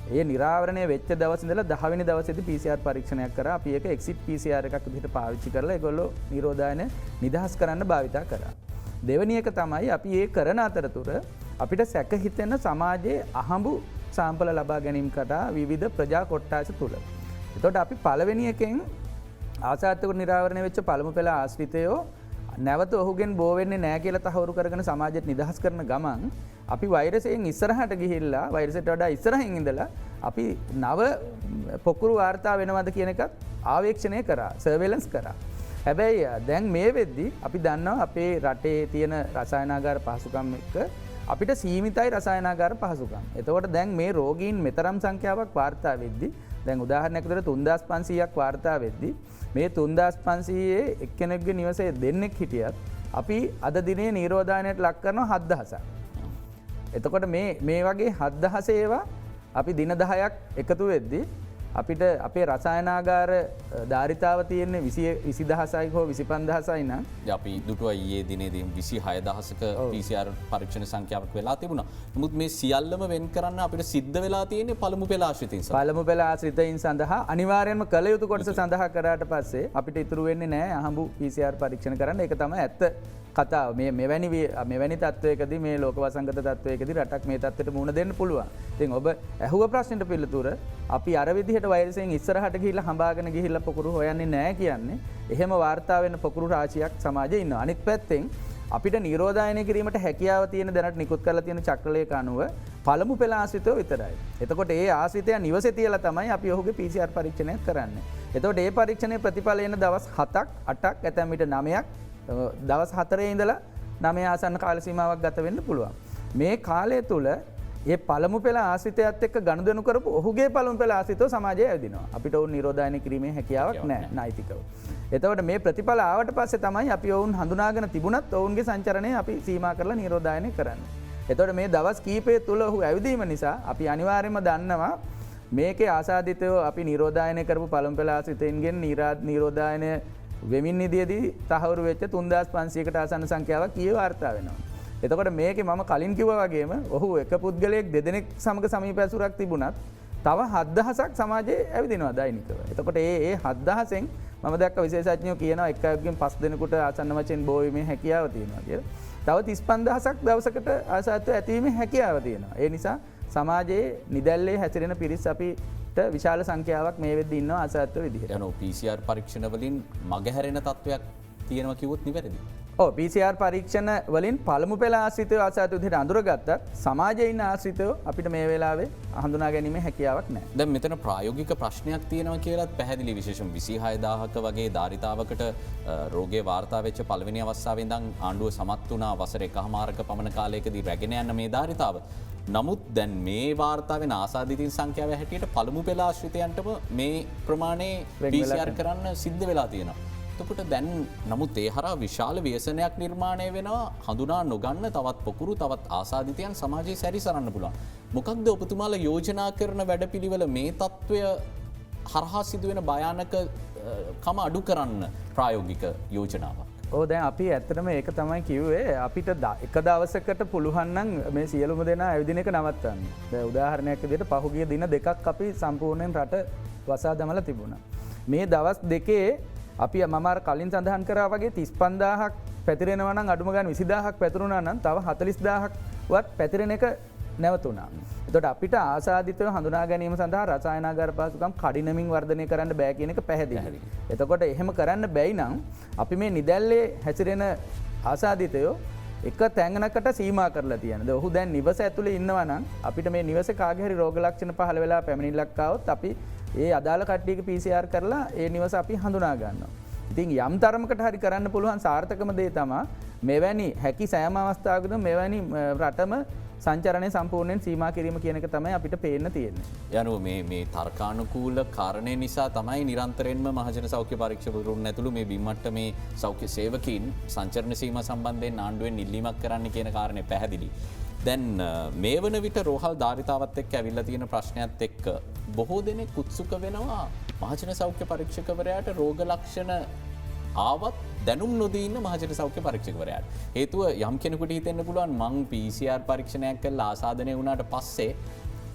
ඒ නිරාවරණය වෙච්ච දවස් ඉඳලා 10 වෙනි දවසේදී PCR පරීක්ෂණයක් කරා. අපි ඒක එක්සිට් PCR එකක් විදිහට පාවිච්චි කරලා ඒගොල්ලෝ නිරෝධායන නිදහස් කරන්න භාවිතා කරා. දෙවෙනි එක තමයි අපි ඒ කරන අතරතුර අපිට සැක හිතෙන සමාජයේ අහඹු සාම්පල ලබා ගැනීම කටා විවිධ ප්‍රජා කොට්ටාස තුළ. එතකොට අපි පළවෙනි එකෙන් ආසාදිතව නිරාවරණය වෙච්ච පළමු පෙළ ආශ්‍රිතයෝ නැවත ඔහුගෙන් බෝ වෙන්නේ නැහැ කියලා තහවුරු කරගෙන සමාජයට නිදහස් කරන ගමන් අපි වෛරසයෙන් ඉස්සරහට ගිහිල්ලා වෛරසයට වඩා ඉස්සරහින් ඉඳලා අපි නව පොකුරු වාර්තා වෙනවද කියන එකත් ආවේක්ෂණය කරා, සර්වෙලන්ස් කරා. හැබැයි දැන් මේ වෙද්දි අපි දන්නවා අපේ රටේ තියෙන රසායනාගාර පහසුකම් එක්ක අපිට සීමිතයි රසායනාගාර පහසුකම්. එතකොට දැන් මේ රෝගීන් මෙතරම් සංඛ්‍යාවක් වාර්තා වෙද්දි දැන් උදාහරණයකට 3500ක් වාර්තා වෙද්දී මේ 3500 එක්කෙනෙක්ගේ නිවසේ දෙන්නෙක් හිටියත් අපි අද දිනේ නිරෝධායනයට ලක් කරනවා 7000ක්. එතකොට මේ වගේ 7000 ඒවා අපි දින 10ක් එකතු වෙද්දී අපිට අපේ රසායනාගාර ධාරිතාව තියෙන්නේ 20000යි හෝ 25000යි නම් අපි දුටුව ඊයේ දිනේදී 26000ක PCR පරීක්ෂණ සංඛ්‍යාවක් වෙලා තිබුණා. නමුත් මේ සියල්ලම වෙන් කරන්න අපිට සිද්ධ වෙලා තියෙන්නේ පළමු පෙළ ආශ්‍රිතයින් සඳහා. පළමු පෙළ ආශ්‍රිතයින් සඳහා අනිවාර්යයෙන්ම කළ යුතු කොටස සඳහා කරාට පස්සේ අපිට ඉතුරු වෙන්නේ නැහැ අහඹු PCR පරීක්ෂණ කරන්න. ඒක තමයි ඇත්ත කතාව. මෙවැනි තත්ත්වයකදී මේ ලෝක වසංගත තත්ත්වයකදී රටක් මේ තත්ත්වයට මුහුණ දෙන්න පුළුවන්. ඉතින් ඔබ ඇහුව ප්‍රශ්නෙට පිළිතුර අපි අර විදිහට වෛරසයෙන් ඉස්සරහට ගිහිල්ලා හඹාගෙන ගිහිල්ලා පොකුරු හොයන්නේ නැහැ කියන්නේ. එහෙම වාර්තා වෙන පොකුරු රාශියක් සමාජයේ ඉන්නවා. අනිත් පැත්තෙන් අපිට නිරෝධායනය කිරීමට හැකියාව තියෙන දැනට නිකුත් කරලා තියෙන චක්‍රලේඛ අනුව පළමු පෙළ ආශ්‍රිතව විතරයි. එතකොට ඒ ආශ්‍රිතයා නිවසේ තියලා තමයි අපි ඔහුගේ PCR පරීක්ෂණයක් කරන්නේ. එතකොට ඒ පරීක්ෂණයේ ප්‍රතිඵල එන දවස් 7ක් 8ක් ඇතැම් විට 9ක් දවස් 4 ඉඳලා 9 ආසන්න කාල සීමාවක් ගත වෙන්න පුළුවන්. මේ කාලය තුල ඒ පළමු පෙළ ආශ්‍රිතයත් එක්ක ගනුදෙනු කරපු ඔහුගේ පළමු පෙළ ආශ්‍රිතව සමාජයේ ඇවිදිනවා. අපිට ඔවුන් නිරෝධායනය කිරීමේ හැකියාවක් නැහැ නෛතිකව. එතකොට මේ ප්‍රතිඵල ආවට පස්සේ තමයි අපි ඔවුන් හඳුනාගෙන තිබුණත් ඔවුන්ගේ සංචරණය අපි සීමා කරලා නිරෝධායනය කරන්නේ. එතකොට මේ දවස් කීපය තුල ඔහු ඇවිදීම නිසා අපි අනිවාර්යයෙන්ම දන්නවා මේකේ ආසාදිතව අපි නිරෝධායනය කරපු පළමු පෙළ ආශ්‍රිතයින්ගෙන් නිරෝධායනය වෙමින් නිදියේදී තහවුරු වෙච්ච 3500කට ආසන්න සංඛ්‍යාවක් ඊයේ වාර්තා වෙනවා. එතකොට මේකේ මම කලින් කිව්වා වගේම ඔහු එක පුද්ගලයෙක් දෙදෙනෙක් සමග සමීප ඇසුරක් තිබුණත් තව 7000ක් සමාජයේ ඇවිදිනවා දෛනිකව. එතකොට ඒ 7000න් මම දැක්ක විශේෂඥයෝ කියනවා එක් අයෙකුගෙන් 5 දෙනෙකුට ආසන්න වශයෙන් බෝ වීමේ හැකියාව තියෙනවා කියලා. තව 35000ක් දවසකට ආසාත්ව ඇතිවීමේ හැකියාව තියෙනවා. ඒ නිසා සමාජයේ නිදැල්ලේ හැසිරෙන පිරිස් අපිට විශාල සංඛ්‍යාවක් මේ වෙද්දී ඉන්නවා ආසාත්ව විදිහට. යනෝ PCR පරීක්ෂණ වලින් මගහැරෙන තත්වයක් තියෙනවා කිව්වොත් නිවැරදි. PCR පරීක්ෂණ වලින් පළමු පෙළ ආශ්‍රිතව ආසාත්ව විදිහට අඳුරගත්තත් සමාජයේ ඉන්න ආශ්‍රිතව අපිට මේ වෙලාවේ හඳුනා ගැනීමේ හැකියාවක් නැහැ. දැන් මෙතන ප්‍රායෝගික ප්‍රශ්නයක් තියෙනවා කියලාත් පැහැදිලි. විශේෂයෙන් 26000ක වගේ ධාරිතාවකට රෝගය වාර්තා වෙච්ච පළවෙනි අවස්ථාවේ ඉඳන් ආණ්ඩුව සමත් වුණා වසර එකහමාරක පමණ කාලයකදී රැගෙන යන මේ ධාරිතාව. නමුත් දැන් මේ වාර්තා වෙන ආසාදිතින් සංඛ්‍යාව හැටියට පළමු පෙළ ආශ්‍රිතයන්ටම මේ ප්‍රමාණයේ PCR කරන්න සිද්ධ වෙලා තියෙනවා. එතකොට දැන් නමුත් ඒ හරහා විශාල ව්‍යසනයක් නිර්මාණය වෙනවා හඳුනා නොගන්න තවත් පොකුරු තවත් ආසාදිතයන් සමාජයේ සැරිසරන්න පුළුවන්. මොකක්ද ඔබතුමාලා යෝජනා කරන වැඩපිළිවෙල මේ තත්ත්වය හරහා සිදුවෙන භයානකකම අඩු කරන්න ප්‍රායෝගික යෝජනාවක්? දැන් අපි ඇත්තටම ඒක තමයි කිව්වේ අපිට එක දවසකට පුළුවන් නම් මේ සියලුම දෙනා ඇවිදින එක නවත්තන්න. දැන් උදාහරණයක් විදිහට පහුගිය දින දෙකක් අපි සම්පූර්ණයෙන් රට වසා දමලා තිබුණා. මේ දවස් දෙකේ අපි මම කලින් සඳහන් කරා වගේ 35000ක් පැතිරෙනවා නම් අඩුම ගානේ 20000ක් පැතිරුණා නම් තව 40000ක්වත් පැතිරෙන එක නැවතුණා. එතකොට අපිට ආසාදිතව හඳුනා ගැනීම සඳහා රසායනාගාර පහසුකම් කඩිනමින් වර්ධනය කරන්න බෑ කියන එක පැහැදිලි. එතකොට එහෙම කරන්න බැයි නම් අපි මේ නිදැල්ලේ හැසිරෙන ආසාදිතයෝ එක තැන්කට සීමා කරලා තියෙනවා. ඔහු දැන් නිවස ඇතුලේ ඉන්නවා නම් අපිට මේ නිවසේ කාගේ හරි රෝග ලක්ෂණ පහළ වෙලා පැමිණිල්ලක් ආවොත් අපි ඒ අදාළ කට්ටියක PCR කරලා ඒ නිවස අපි හඳුනා ගන්නවා. ඉතින් යම් තරමකට හරි කරන්න පුළුවන් සාර්ථකම දේ තමයි මෙවැනි හැකි සෑම අවස්ථාවකදම මෙවැනි රටම සංචරණය සම්පූර්ණයෙන් සීමා කිරීම කියන එක තමයි අපිට පේන්න තියෙන්නේ. යනුව මේ තර්කානුකූල කාරණය නිසා තමයි නිරන්තරයෙන්ම මහජන සෞඛ්‍ය පරීක්ෂකවරුන් ඇතුළු මේ බිම්මට්ට මේ සෞඛ්‍ය සේවකීන් සංචරණ සීමා සම්බන්ධයෙන් ආණ්ඩුවෙන් ඉල්ලීමක් කරන්න කියන කාරණය පැහැදිලි. දැන් මේ වන විට රෝහල් ධාරිතාවත් එක්ක ඇවිල්ලා තියෙන ප්‍රශ්නයත් එක්ක බොහෝ දෙනෙක් උත්සුක වෙනවා මහජන සෞඛ්‍ය පරීක්ෂකවරයාට රෝග ලක්ෂණ ආවත් දැනුම් නොදීන්න මහජන සෞඛ්‍ය පරීක්ෂකවරයාට. හේතුව යම් කෙනෙකුට හිතෙන්න පුළුවන් මං PCR පරීක්ෂණයක් කරලා ආසාදනය වුණාට පස්සේ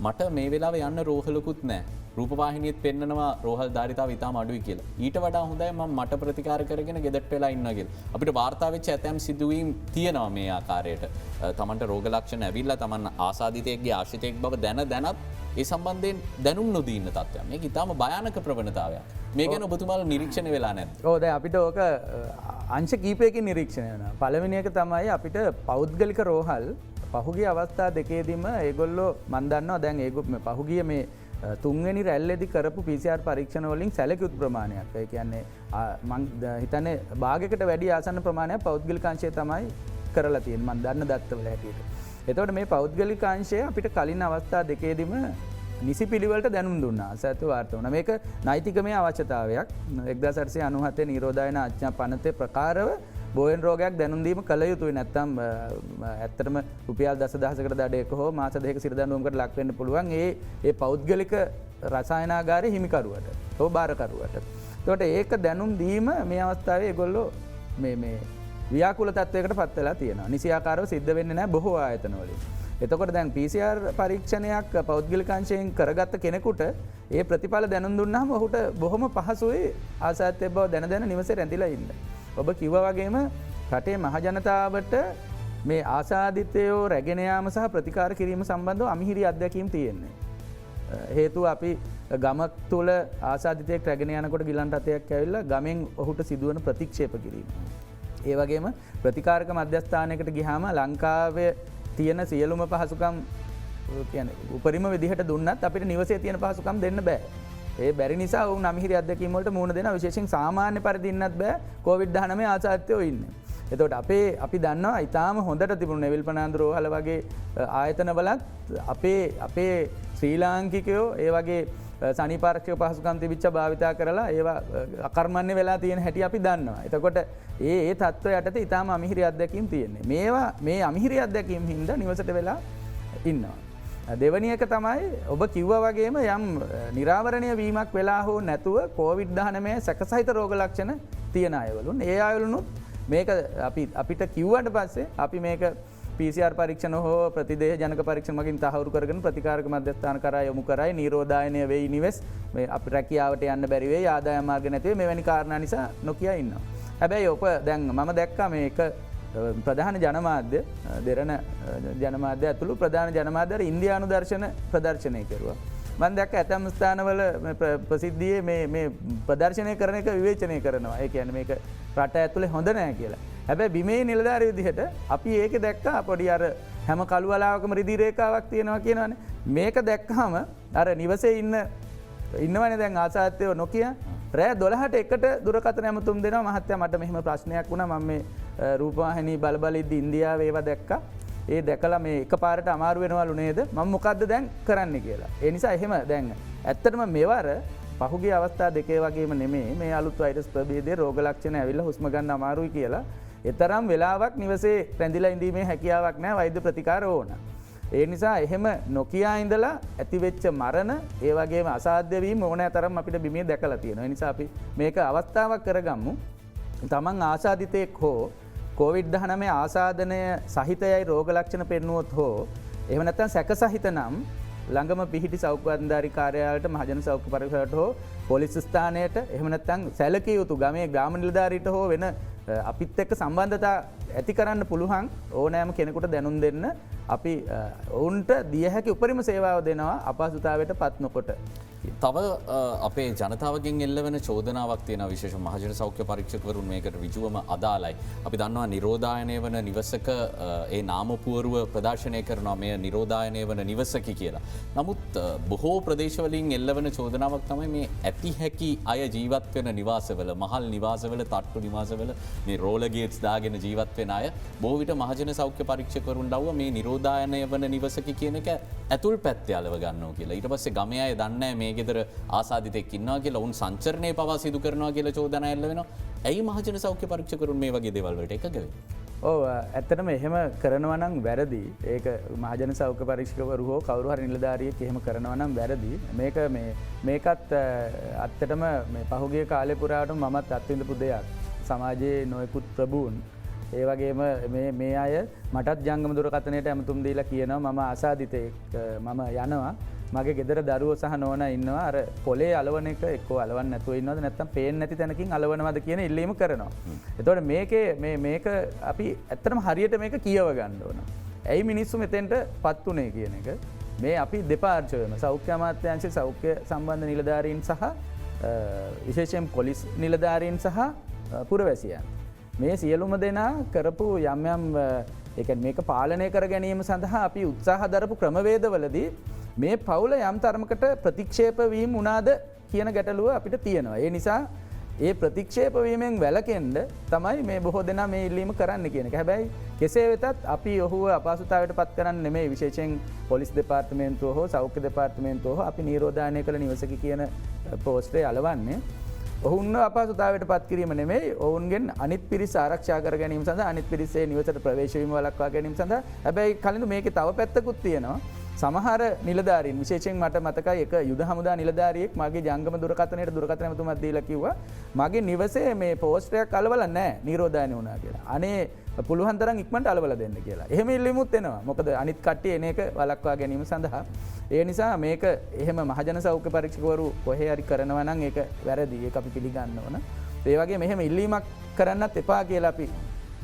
මට මේ වෙලාවේ යන්න රෝහලකුත් නැහැ. රූපවාහිනියත් පෙන්නනවා රෝහල් ධාරිතාව ඉතාම අඩුයි කියලා. ඊට වඩා හොඳයි මම මට ප්‍රතිකාර කරගෙන ගෙදරට වෙලා ඉන්නවා කියලා. අපිට වාර්තා වෙච්ච ඇතැම් සිදුවීම් තියෙනවා මේ ආකාරයට. තමන්ට රෝග ලක්ෂණ ඇවිල්ලා තමන් ආසාදිතයෙක්ගේ ආශ්‍රිතයෙක් බව දැනත් ඒ සම්බන්ධයෙන් දැනුම් නොදී ඉන්න තත්ත්වයක්. මේක ඉතාම භයානක ප්‍රවණතාවයක්. මේ ගැන ඔබතුමාලා නිරීක්ෂණය වෙලා නැද්ද? දැන් අපිට ඕක අංශ කීපයකින් නිරීක්ෂණය වෙනවා. පළවෙනි එක තමයි අපිට පෞද්ගලික රෝහල් පහුගිය අවස්ථා දෙකේදීම ඒගොල්ලෝ මන් දන්නවා දැන් ඒගොල්ලෝ පහුගිය මේ තුන්වෙනි රැල්ලේදී කරපු PCR පරීක්ෂණ වලින් සැලකුත් ප්‍රමාණයක්. ඒ කියන්නේ මං හිතන්නේ භාගයකට වැඩි ආසන්න ප්‍රමාණයක් පෞද්ගලික අංශය තමයි කරලා තියෙන්නේ. මම දන්න දත්තවල හැටියට. එතකොට මේ පෞද්ගලික අංශය අපිට කලින් අවස්ථා දෙකේදීම නිසි පිළිවලට දැනුම් දුන්නා සඇත්තු වාර්ත වන මේක නෛතිකමය අවශ්‍යතාවයක් 1997 නිරෝධායන අඥා පනතය ප්‍රකාරව බෝයන් රෝගයක් දැනුන්දීම කළ යුතුයි නැත්තම් ඇත්තරම රුපියල් දසදහසකට දඩයක හෝ මාස දෙක සිරදනුවමකට ලක්වෙන්න පුළුවන් ඒ පෞද්ගලික රසායනාගාරය හිමිකරුවට හෝ භාරකරුවට. තොට ඒක දැනුම් දීම මේ අවස්ථාවේ ගොල්ලෝ මේ ව්‍යාකුල තත්වයකට පත්වෙලා තියෙන නිසියාකාරව සිද්ධ වෙන්න නෑ බොහෝ ආයතනවලින්. එතකොට දැන් PCR පරීක්ෂණයක් පෞද්ගලිකංශයෙන් කරගත්ත කෙනෙකුට ඒ ප්‍රතිඵල දැනුම් දුන්නාම ඔහුට බොහොම පහසුයි ආසාත්‍ය බව දැන නිවසේ රැඳිලා ඉන්න. ඔබ කිව්ව වගේම රටේ මහජනතාවට මේ ආසාධිතයෝ රැගෙනයාම සහ ප්‍රතිකාර කිරීම සම්බන්ධව අමිහිරි අත්දැකීම් තියෙන්නේ. හේතු අපි ගමක් තුළ ආසාධිතයක් රැගෙන යනකොට ගිලන් රථයක් ඇවිල්ල ගමෙන් ඔහුට සිදුවන ප්‍රතික්ෂේප කිරීම. ඒ වගේම ප්‍රතිකාරක මධ්‍යස්ථානයකට ගිහාම ලංකාවේ තියෙන සියලුම පහසුකම් උපරිම විදිහට දුන්නත් අපිට නිවසේ තියෙන පහසුකම් දෙන්න බෑ. ඒ බැරි නිසා ඔවුන් අමිහිරි අත්දැකීම්වලට මුහුණ දෙන විශේෂයෙන් සාමාන්‍ය පරිදින්නත් බෑ COVID-19 ආසාදිතයෝ ඉන්නේ. එතකොට අපි දන්නවා ඉතාම හොඳට තිබුණු නෙවිල් ප්‍රනාන්දු රෝහල වගේ ආයතනවලත් අපේ ශ්‍රී ලාංකිකයෝ ඒ වගේ සනිපාර්ක්ෂය පහසුකම් තිබිච්ච භාවිතා කරලා ඒවා අකර්මණ්‍ය වෙලා තියෙන හැටි අපි දන්නවා. එතකොට ඒ තත්ත්ව යටතේ ඉතාම අමිහිරි අත්දැකීම් තියෙන්නේ. මේවා මේ අමිහිරි අත්දැකීම් හින්දා නිවසට වෙලා ඉන්නවා. දෙවනි එක තමයි ඔබ කිව්ව වගේම යම් නිරාවරණය වීමක් වෙලා හෝ නැතුව COVID-19 සැකසහිත රෝග ලක්ෂණ තියෙන අයවලුන් ඒ අයවලුනුත් මේක අපිට කිව්වට පස්සේ අපි මේක PCR පරීක්ෂණ හෝ ප්‍රතිදේහ ජනක පරීක්ෂණ මගින් තහවුරු කරගෙන ප්‍රතිකාරක මධ්‍යස්ථාන කරා යොමු කරයි නිරෝධායනය වෙයි නිවෙස් මේ අපි රැකියාවට යන්න බැරි වෙයි ආදායම් මාර්ග නැති වෙයි මෙවැනි කාරණා නිසා නොකිය ඉන්නවා. හැබැයි ඔප දැන් මම දැක්කා මේක ප්‍රධාන ජනමාධ්‍ය දෙරණ ජනමාධ්‍ය ඇතුළු ප්‍රධාන ජනමාධ්‍යර ඉන්දියානු දර්ශන ප්‍රදර්ශනය කෙරුවා. මම දැක්ක ඇතැම් ස්ථානවල ප්‍රසිද්ධියේ මේ ප්‍රදර්ශනය කරන එක විවේචනය කරනවා. ඒ කියන්නේ මේක රට ඇතුලේ හොඳ නැහැ කියලා. හැබැයි බිමේ නිලධාරි විදිහට අපි ඒක දැක්කා පොඩි අර හැම කළුවලාවකම රිදී රේඛාවක් තියෙනවා කියනවනේ. මේක දැක්කම අර නිවසේ ඉන්නවනේ දැන් ආසාදිතයෝ නොකිය රෑ 12ට එකට දුරකථන ඇමතුම් දෙනවා මහත්තයා මට මෙහෙම ප්‍රශ්නයක් වුණා මම මේ රූපවාහිනී බල ඉද්දි ඉන්දියාවේ ඒවා දැක්කා. ඒ දැකලා මේ එකපාරට අමාරු වෙනවලු නේද? මම මොකද්ද දැන් කරන්න කියලා. ඒ නිසා එහෙම දැන් ඇත්තටම මෙවර පහුගිය අවස්ථා දෙකේ වගේම නෙමෙයි මේ අලුත් වෛරස් ප්‍රභේදයේ රෝග ලක්ෂණ ඇවිල්ලා හුස්ම ගන්න අමාරුයි කියලා. එතරම් වෙලාවක් නිවසේ රැඳිලා ඉඳීමේ හැකියාවක් නැහැ වෛද්‍ය ප්‍රතිකාර ඕන. ඒ නිසා එහෙම නොකියා ඉඳලා ඇතිවෙච්ච මරණ ඒ වගේම අසාධ්‍ය වීම ඕනෑ තරම් අපිට බිමේ දැකලා තියෙනවා. ඒ නිසා අපි මේක අවස්ථාවක් කරගමු. තමන් ආසාදිතයෙක් හෝ COVID-19 ආසාදනය සහිතයයි රෝග ලක්ෂණ පෙන්නුවොත් හෝ එහෙම නැත්නම් සැක සහිත නම් ළඟම පිහිටි සෞඛ්‍යවන්දාරි කාර්යාලයට මහජන සෞඛ්‍ය පරීක්ෂණයට හෝ පොලිස් ස්ථානයට එහෙම නැත්නම් සැලකිය යුතු ගමේ ග්‍රාම නිලධාරීට හෝ වෙන අපිත් එක්ක සම්බන්ධතා ඇති කරන්න පුළුවන් ඕනෑම කෙනෙකුට දැනුම් දෙන්න අපි ඔවුන්ට දිය හැකි උපරිම සේවාව දෙනවා අපහසුතාවයට පත් නොකොට. තව අපේ ජනතාවගෙන් එල්ලවෙන චෝදනාවක් තියෙන විශේෂ මහජන සෞඛ්‍ය පරීක්ෂකවරුන් මේකට ඍජුවම අදාළයි. අපි දන්නවා නිරෝධායනය වන නිවසක ඒ නාමපුවරුව ප්‍රදර්ශනය කරනවා මේ නිරෝධායනය වන නිවසකි කියලා. නමුත් බොහෝ ප්‍රදේශවලින් එල්ලවන චෝදනාවක් තමයි මේ ඇති හැකි අය ජීවත් වෙන නිවාසවල මහල් නිවාසවල තට්ටු නිවාසවල මේ රෝලගේට්ස් දාගෙන ජීවත් වෙන අය බොහෝ විට මහජන සෞඛ්‍ය පරීක්ෂකවරුන් ඩවුව මේ නිරෝධායනය වන නිවසකි කියන එක ඇතුල් පැත්තේ අලව ගන්නවා කියලා. ඊට පස්සේ ගමේ අය දන්නේ මේ ගෙදර ආසාදිතෙක් ඉන්නවා කියලා උන් සංචරණය පවා සිදු කරනවා කියලා චෝදනා එල්ල වෙනවා. ඇයි මහජන සෞඛ්‍ය පරීක්ෂකවරුන් මේ වගේ දේවල් වලට එකග වෙන්නේ? ඔව් ඇත්තටම එහෙම කරනවා නම් වැරදි. ඒක මහජන සෞඛ්‍ය පරීක්ෂකවරු හෝ කවුරු හරි නිලධාරියෙක් එහෙම කරනවා නම් වැරදි. මේකත් ඇත්තටම මේ පහුගිය කාලේ පුරාවටම මමත් අත්විඳපු දෙයක්. සමාජයේ නොයෙකුත් ප්‍රභූන් ඒ වගේම මේ අය මටත් ජංගම දුරකථනයට ඇමතුම් දීලා කියනවා මම ආසාදිතයෙක් මම යනවා මගේ ගෙදර දරුවෝ සහ නෝනා ඉන්නවා අර පොලේ අලවන එක එක්කෝ අලවන්න නැතුව ඉන්නවද නැත්නම් පේන්නේ නැති තැනකින් අලවනවද කියන ඉල්ලීම කරනවා. එතකොට මේක අපි ඇත්තටම හරියට මේක කියව ගන්න ඕන. ඇයි මිනිස්සු මෙතෙන්ට පත් උනේ කියන එක මේ අපි දෙපාර්ශ්වයම සෞඛ්‍ය අමාත්‍යාංශයේ සෞඛ්‍ය සම්බන්ධ නිලධාරීන් සහ විශේෂයෙන් පොලිස් නිලධාරීන් සහ පුරවැසියන් මේ සියලුම දෙනා කරපු යම් ඒ කියන්නේ මේක පාලනය කර ගැනීම සඳහා අපි උත්සාහ දරපු ක්‍රමවේදවලදී මේ පවුල යම් තරමකට ප්‍රතික්ෂේප වීම වුණාද කියන ගැටලුව අපිට තියෙනවා. ඒ නිසා ඒ ප්‍රතික්ෂේපවීමෙන් වැලකෙන්ඩ තමයි මේ බොහෝ දෙනා මේ ඉල්ලීම කරන්න කියන එක. හැබැයි කෙසේ වෙතත් අපි ඔහුව අපහසුතාවට පත් කරන්න නෙමේ විශේෂයෙන් පොලිස් දෙපාර්තමේන්තුව හෝ සෞඛ්‍ය දෙපාර්තමේන්තුව හෝ අපි නිරෝධානය කළ නිවසකි කියන පෝස්ටේ අලවන්නේ. ඔහුන්න අපහසුතාවට පත් කිරීම නෙමේ ඔවුන්ගෙන් අනිත් පිරිස් ආරක්ෂා කර ගැනීම සඳහා අනිත් පිරිසේ නිවසට ප්‍රවේශවීම වළක්වා ගැනීම සඳහා. හැබැයි කලින්දු මේකේ තව පැත්තකුත් තියෙනවා. සමහර නිලධාරීන් විශේෂයෙන් මට මතකයි එක යුද හමුදා නිලධාරියෙක් මගේ ජංගම දුරකථනයට දුරකථන ඇමතුමක් දීලා කිව්වා මගේ නිවසේ මේ පෝස්ටරයක් අලවලා නැහැ නිරෝධායන වුණා කියලා. අනේ පුළුවන් තරම් ඉක්මනට අලවලා දෙන්න කියලා. එහෙම ඉල්ලීමුත් එනවා. මොකද අනිත් කට්ටිය එන එක වළක්වා ගැනීම සඳහා. ඒ නිසා මේක එහෙම මහජන සෞඛ්‍ය පරීක්ෂකවරු කොහේ හරි කරනවා නම් ඒක වැරදි. ඒක අපි පිළිගන්න ඕන. ඒ වගේ මෙහෙම ඉල්ලීමක් කරන්නත් එපා කියලා අපි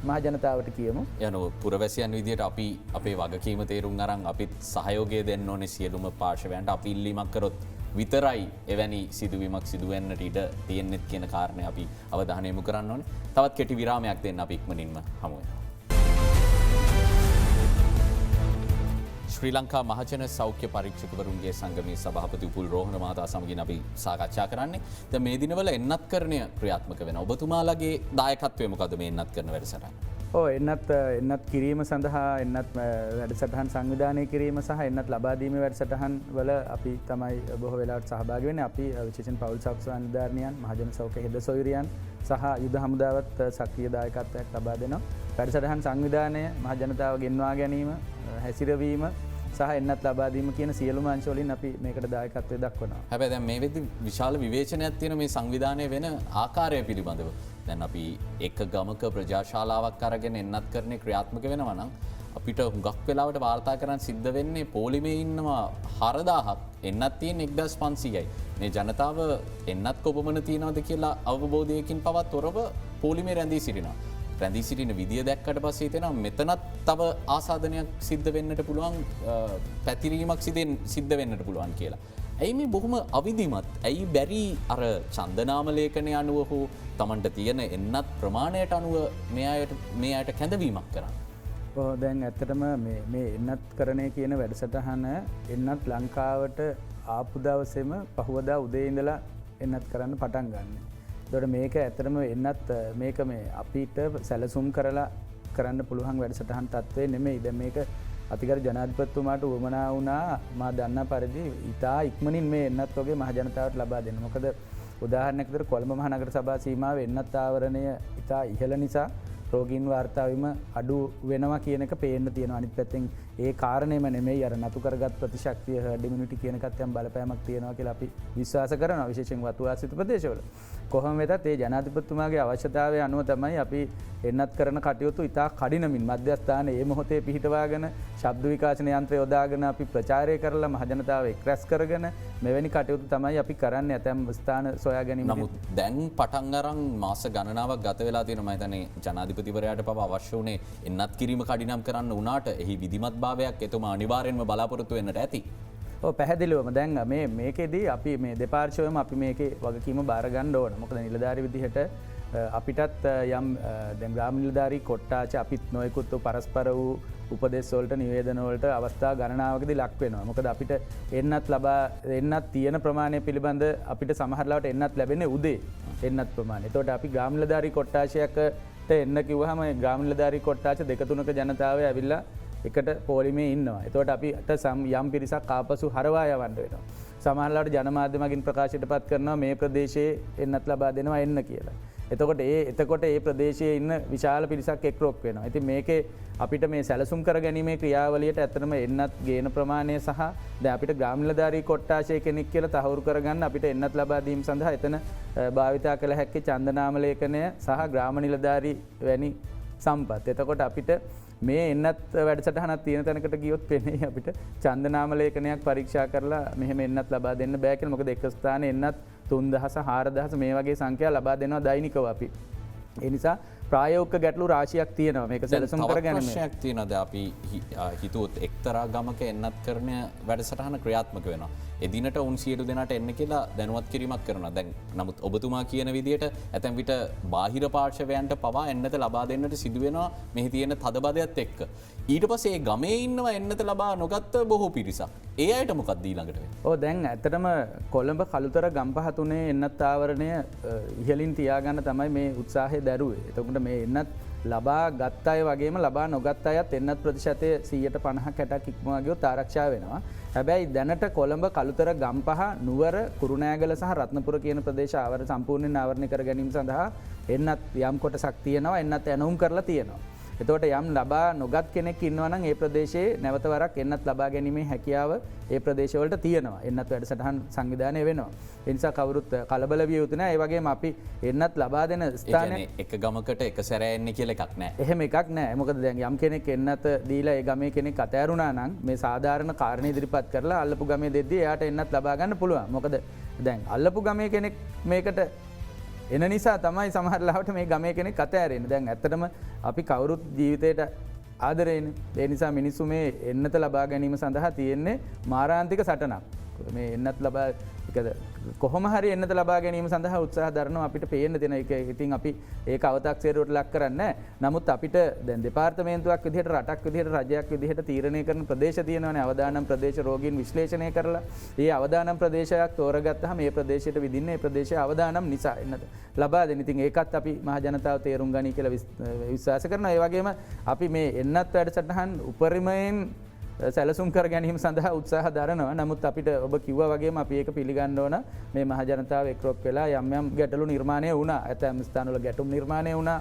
මහජනතාවට කියමු. යනු පුරවැසියන් විදියට අපි අපේ වගකීම තේරුම් අරන් අපිත් සහයෝගය දෙන්න ඕනේ සියලුම පාර්ශවයන්ට. අපි ඉල්ලීමක් කරොත් විතරයි එවැනි සිදුවීමක් සිදුවෙන්නට ඉඩ තියෙන්නෙත් කියන කාරණය අපි අවධානය යොමු කරන්න ඕනේ. තවත් කෙටි විරාමයක් දෙන්න අපි ඉක්මනින්ම හමු වෙනවා. ශ්‍රී ලංකා මහජන සෞඛ්‍ය පරීක්ෂකවරුන්ගේ සංගමයේ සභාපති උපුල් රෝහණ මහතා සමගින් අපි සාකච්ඡා කරන්නේ. දැන් මේ දිනවල එන්නත් කරණය ක්‍රියාත්මක වෙනවා. ඔබතුමාලගේ දායකත්වය මොකද මේ එන්නත් කරන වැඩසටහන? එන්නත් කිරීම සඳහා එන්නත් වැඩසටහන් සංවිධානය කිරීම සහ එන්නත් ලබාදීම වැඩසටහන් වල අපි තමයි බොහෝ වෙලාවට සහභාගී වෙන්නේ. අපි විශේෂයෙන් පෞල් සෞඛ්‍ය සංවිධානයන් මහජන සෞඛ්‍ය හෙද සොයුරියන් සහ යුද හමුදාවත් සක්‍රීය දායකත්වයක් ලබා දෙනවා. වැඩසටහන් සංවිධානය මහජනතාව ගෙන්වා ගැනීම හැසිරවීම සහ එන්නත් ලබාදීම කියන සියලුම අංශවලින් අපි මේකට දායකත්වය දක්වනවා. හැබැයි දැන් මේ වෙද්දි විශාල විවේචනයක් තියෙන මේ සංවිධානය වෙන ආකාරය පිළිබඳව. දැන් අපි එක ගමක ප්‍රජාශාලාවක් අරගෙන එන්නත් කරන්නේ ක්‍රියාත්මක වෙනවා නම් අපිට හුඟක් වෙලාවට වාර්තා කරන්න සිද්ධ වෙන්නේ පොලිමේ ඉන්නවා 4000ක් එන්නත් තියෙන 1500යි. මේ ජනතාව එන්නත් කොපමණ තියනවද කියලා අවබෝධයකින් පවත් තොරව පොලිමේ රැඳී සිටිනවා. රැඳී සිටින විදිය දැක්කට පස්සේ හිතෙනවා මෙතනත් තව ආසාදනයක් සිද්ධ වෙන්නට පුළුවන් පැතිරීමක් සිද්ධ වෙන්නට පුළුවන් කියලා. ඇයි මේ බොහොම අවිධිමත් ඇයි බැරි අර චන්දනාම ලේඛනය අනුව හෝ තමන්ට තියෙන එන්නත් ප්‍රමාණයට අනුව මේ අයට කැඳවීමක් කරන්න. දැන් ඇත්තටම මේ එන්නත් කරණය කියන වැඩසටහන එන්නත් ලංකාවට ආපු දවසේම පහුවදා උදේ ඉඳලා එන්නත් කරන්න පටන් ගන්න. දොට මේක ඇතරම එන්නත් මේක මේ අපිට සැලසුම් කරලා කරන්න පුළුවන් වැඩසටහන් තත්වේ නෙමෙයි. දැන් මේක අතිගර ජනාධිපතිතුමාට උවමනා වුණා මා දන්න පරිදි ඉතා ඉක්මනින් මේ එන්නත් වගේ මහජනතාවට ලබා දෙන්න. මොකද උදාහරණයක් විදිහට කොළඹ මහනගර සභා සීමාවේ එන්නත් ආවරණය ඉතා ඉහළ නිසා රෝගීන් වාර්තාවීම අඩු වෙනවා කියන එක පේන්න තියෙනවා. අනිත් පැත්තෙන් ඒ කාරණේම නෙමෙයි අර නතු කරගත් ප්‍රතිශක්තිය හර්ඩ් ඉමුනිටි කියන එකත් යම් බලපෑමක් තියෙනවා කියලා අපි විශ්වාස කරනවා විශේෂයෙන් වතු ආශ්‍රිත ප්‍රදේශවල. කොහොම වෙතත් ඒ ජනාධිපතිතුමාගේ අවශ්‍යතාවය අනුව තමයි අපි එන්නත් කරන කටයුතු ඉතා කඩිනමින් මධ්‍යස්ථානයේ මේ මොහොතේ පිහිටවාගෙන ශබ්ද විකාශන යන්ත්‍රය යොදාගෙන අපි ප්‍රචාරය කරලා මහජනතාව එක්රැස් කරගෙන මෙවැනි කටයුතු තමයි අපි කරන්නේ ඇතැම් ස්ථාන සොයා ගැනීම. නමුත් දැන් පටන් අරන් මාස ගණනාවක් ගත වෙලා තියෙනවා. මම හිතන්නේ ජනාධිපතිවරයාට පව අවශ්‍ය වුණේ එන්නත් කිරීම කඩිනම් කරන්න වුණාට එහි විධිමත් භාවයක් එතුමා අනිවාර්යෙන්ම බලාපොරොත්තු වෙන්නට ඇති. පැහැදිලිවම දැන් මේකෙදී අපි මේ දෙපාර්ශවයම අපි මේකේ වගකීම බාර ගන්න ඕන. මොකද නිලධාරි විදිහට අපිටත් යම් දැන් ග්‍රාම නිලධාරී කොට්ටාච අපිත් නොයෙකුත් පරස්පර වූ උපදෙස් වලට නිවේදන වලට අවස්ථා ගණනාවකදී ලක් වෙනවා. මොකද අපිට එන්නත් තියෙන ප්‍රමාණය පිළිබඳ අපිට සමහර ලාවට එන්නත් ලැබෙන්නේ උදේ එන්නත් ප්‍රමාණය. එතකොට අපි ග්‍රාම නිලධාරී කොට්ටාචයකට එන්න කිව්වහම ග්‍රාම නිලධාරී කොට්ටාච දෙක තුනක ජනතාව ඇවිල්ලා එකට පොලිමේ ඉන්නවා. එතකොට අපිට යම් පිරිසක් ආපසු හරවා යවන්න වෙනවා. සමහරවිට ජනමාධ්‍ය මගින් ප්‍රකාශයට පත් කරනවා මේ ප්‍රදේශයේ එන්නත් ලබා දෙනවා එන්න කියලා. එතකොට ඒ ප්‍රදේශයේ ඉන්න විශාල පිරිසක් එක්රොක් වෙනවා. ඉතින් මේකේ අපිට මේ සැලසුම් කර ගැනීමේ ක්‍රියාවලියට ඇත්තටම එන්නත් ගේන ප්‍රමාණය සහ දැන් අපිට ග්‍රාම නිලධාරී කොට්ටාශය කෙනෙක් කියලා තහවුරු කරගන්න අපිට එන්නත් ලබා දීම සඳහා එතන භාවිතා කළ හැකි ඡන්දනාම ලේඛනය සහ ග්‍රාම නිලධාරී වැනි සම්පත්. එතකොට අපිට මේ එන්නත් වැඩසටහනක් තියෙන තැනකට ගියොත් පෙනේ අපිට ඡන්දනාම ලේඛනයක් පරීක්ෂා කරලා මෙහෙම එන්නත් ලබා දෙන්න බෑ කියලා. මොකද එක ස්ථානයේ එන්නත් 3000 4000 මේ වගේ සංඛ්‍යා ලබා දෙනවා දෛනිකව අපි. ඒ නිසා ප්‍රායෝගික ගැටලු රාශියක් තියෙනවා මේක සැලසුම් කරගන්න. ප්‍රශ්නයක් තියෙනවාද අපි හිතුවොත් එක්තරා ගමක එන්නත් කරන වැඩසටහන ක්‍රියාත්මක වෙනවා. එදිනට උන් සියලු දෙනට එන්න කියලා දැනුවත් කිරීමක් කරන දැන් නමුත් ඔබතුමා කියන විදියට ඇතැම් විට බාහිර පාර්ශවයන්ට පවා එන්නත ලබා දෙන්නට සිදුවෙනවා මෙහි තියෙන තදබදයක්ත් එක්ක. ඊට පසේ ගමේ ඉන්නවා එන්නත ලබා නොගත්ත බොහෝ පිරිසක්. ඒ අයට මොකක්ද ඊළඟට වෙන්නේ? ඕ දැන් ඇත්තටම කොළඹ කළුතර ගම්පහතුනේ එන්නත් ආවරණය ඉහලින් තියාගන්න තමයි මේ උත්සාහය දැරුවේ. එතකොට මේ එන්නත් ලබා ගත් අය වගේම ලබා නොගත් අයත් එන්නත් ප්‍රතිශතය 150-60ක් ඉක්මවා ගියොත් ආරක්ෂා වෙනවා. හැබැයි දැනට කොළඹ කළුතර ගම්පහ නුවර කුරුණෑගල සහ රත්නපුර කියන ප්‍රදේශ ආවර සම්පූර්ණයෙන් ආවරණය කර ගැනීම සඳහා එන්නත් යම් කොටසක් තියෙනවා එන්නත් ඇනුම් කරලා තියෙනවා. එතකොට යම් ලබා නොගත් කෙනෙක් ඉන්නවනම් ඒ ප්‍රදේශයේ නැවතවරක් එන්නත් ලබා ගැනීමේ හැකියාව ඒ ප්‍රදේශවලට තියෙනවා. එන්නත් වැඩසටහන් සංවිධානය වෙනවා. ඒ නිසා කවුරුත් කලබල විය යුතු නැහැ. ඒ වගේම අපි එන්නත් ලබා දෙන ස්ථානයේ එක ගමකට එක සැරේ එන්නේ කියලා එකක් නැහැ. එහෙම එකක් නැහැ. මොකද දැන් යම් කෙනෙක් එන්නත් දීලා ඒ ගමේ කෙනෙක් අතෑරුණා නම් මේ සාධාරණ කාරණේ ඉදිරිපත් කරලා අල්ලපු ගමේ දෙද්දී එයාට එන්නත් ලබා ගන්න පුළුවන්. මොකද දැන් අල්ලපු ගමේ කෙනෙක් මේකට එන නිසා තමයි සමහරලාවට මේ ගමේ කෙනෙක් අතෑරෙන්නේ. දැන් ඇත්තටම අපි කවුරුත් ජීවිතේට ආදරේනේ. ඒ නිසා මිනිස්සු මේ එන්නත ලබා ගැනීම සඳහා තියෙන්නේ මාරාන්තික සටනක්. මේ එන්නත් ලබා කොහොම හරි එන්නත ලබා ගැනීම සඳහා උත්සාහ දරනවා අපිට පේන්න දෙන එක. ඉතින් අපි ඒක අව탁සේරුවට ලක් කරන්නේ නැහැ. නමුත් අපිට දැන් දෙපාර්තමේන්තුවක් විදිහට රටක් විදිහට රජයක් විදිහට තීරණය කරන ප්‍රදේශ තියෙනවානේ. අවදානම් ප්‍රදේශ රෝගීන් විශ්ලේෂණය කරලා ඒ අවදානම් ප්‍රදේශයක් තෝරගත්තාම මේ ප්‍රදේශයට විදින්න ඒ ප්‍රදේශයේ අවදානම් නිසා එන්නත ලබා දෙන්න. ඉතින් ඒකත් අපි මහ ජනතාව තේරුම් ගනී කියලා විශ්වාස කරනවා. ඒ වගේම අපි මේ එන්නත් වැඩසටහන් උපරිමයෙන් සැලසුම් කර ගැනීම සඳහා උත්සාහ දරනවා. නමුත් අපිට ඔබ කිව්වා වගේම අපි ඒක පිළිගන්න ඕන. මේ මහ ජනතාව එක්රොක් වෙලා යම් යම් ගැටලු නිර්මාණය වුණා. ඇතැම් ස්ථානවල ගැටුම් නිර්මාණය වුණා.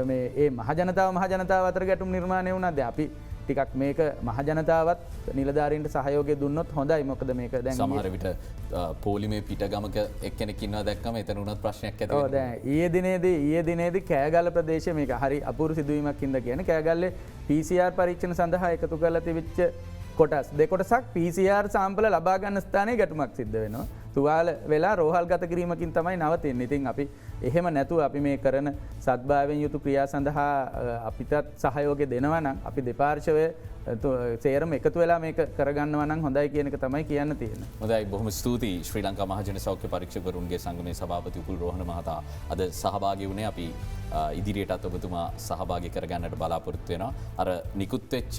මේ ඒ මහ ජනතාව අතර ගැටුම් නිර්මාණය වුණා. දැන් අපි ටිකක් මේක මහ ජනතාවත් නිලධාරීන්ට සහයෝගය දුන්නොත් හොඳයි. මොකද මේක දැන් සමහර විට පොලිමේ පිටගමක එක්කෙනෙක් ඉන්නවා දැක්කම එතන උනත් ප්‍රශ්නයක් ඇති වෙනවා. ඔව් දැන් ඊයේ දිනේදී කෑගල්ල ප්‍රදේශයේ මේක හරි අපූර්ව සිදුවීමක් ඉඳ කියන්නේ කෑගල්ලේ PCR පරීක්ෂණ සඳහා එකතු කරලා තිබිච්ච කොටස් දෙකොටසක් PCR සාම්පල ලබා ගන්න ස්ථානයේ ගැටුමක් සිද්ධ වෙනවා. තුවාල වෙලා රෝහල් ගත කිරීමකින් තමයි නවතින්නේ. ඉතින් අපි එහෙම නැතුව අපි මේ කරන සත්භාවයෙන් යුතු ක්‍රියා සඳහා අපිටත් සහයෝගය දෙනවා නම් අපි දෙපාර්ශවය සේරම එකතු වෙලා මේක කරගන්නවා නම් හොඳයි කියන එක තමයි කියන්න තියෙන්නේ. හොඳයි බොහොම ස්තුතියි ශ්‍රී ලංකා මහජන සෞඛ්‍ය පරීක්ෂකවරුන්ගේ සංගමේ සභාපති උපුල් රෝහණ මහතා අද සහභාගී වුණේ. අපි ඉදිරියටත් ඔබතුමා සහභාගී කරගන්නට බලාපොරොත්තු වෙනවා. අර නිකුත් වෙච්ච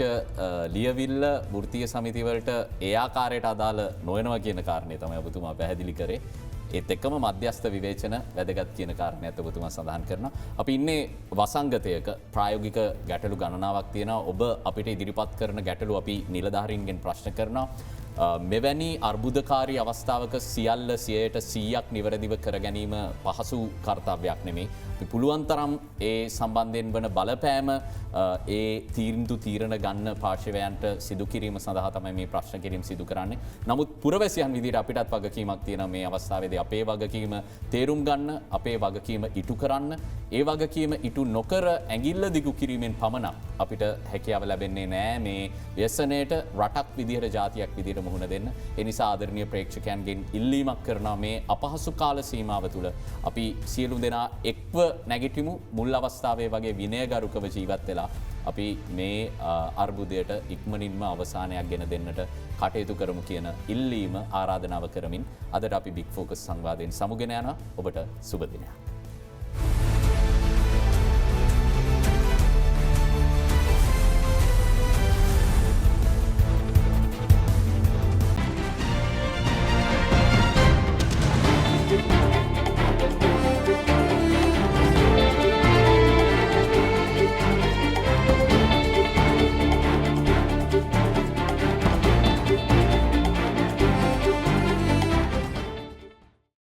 ලියවිල්ල වෘත්තීය සමිතිවලට ඒ ආකාරයට අදාළ නොවනවා කියන කාරණය තමයි ඔබතුමා පැහැදිලි කරේ. ඒත් එක්කම මධ්‍යස්ථ විවේචන වැදගත් කියන කාරණයත් ඔබතුමා සඳහන් කරනවා. අපි ඉන්නේ වසංගතයක ප්‍රායෝගික ගැටලු ගණනාවක් තියෙනවා. ඔබ අපිට ඉදිරිපත් කරන ගැටලු අපි නිලධාරීන්ගෙන් ප්‍රශ්න කරනවා. මෙවැනි අර්බුදකාරී අවස්ථාවක සියල්ල 100% නිවැරදිව කර ගැනීම පහසු කර්තව්‍යයක් නෙමේ. අපි පුළුවන් තරම් ඒ සම්බන්ධයෙන් වන බලපෑම ඒ තීරණ ගන්න පාර්ශවයන්ට සිදු කිරීම සඳහා තමයි මේ ප්‍රශ්න කිරීම සිදු කරන්නේ. නමුත් පුරවැසියන් විදිහට අපිටත් වගකීමක් තියෙනවා මේ අවස්ථාවේදී අපේ වගකීම තේරුම් ගන්න, අපේ වගකීම ඉටු කරන්න. ඒ වගකීම ඉටු නොකර ඇඟිල්ල දිගු කිරීමෙන් පමණක් අපිට හැකියාව ලැබෙන්නේ නෑ මේ ව්‍යසනයට රටක් විදිහට ජාතියක් විදිහට මුහුණ දෙන්න. ඒ නිසා ආදරණීය ප්‍රේක්ෂකයන්ගෙන් ඉල්ලීමක් කරනවා මේ අපහසු කාල සීමාව තුළ අපි සියලු දෙනා එක්ව නැගිටිමු. මුල් අවස්ථාවේ වගේ විනයගරුකව ජීවත් වෙලා අපි මේ අර්බුදයට ඉක්මනින්ම අවසානයක් ගෙන දෙන්නට කටයුතු කරමු කියන ඉල්ලීම ආරාධනාව කරමින් අදට අපි බිග් ෆෝකස් සංවාදයෙන් සමුගෙන යනවා. ඔබට සුබ දිනයක්.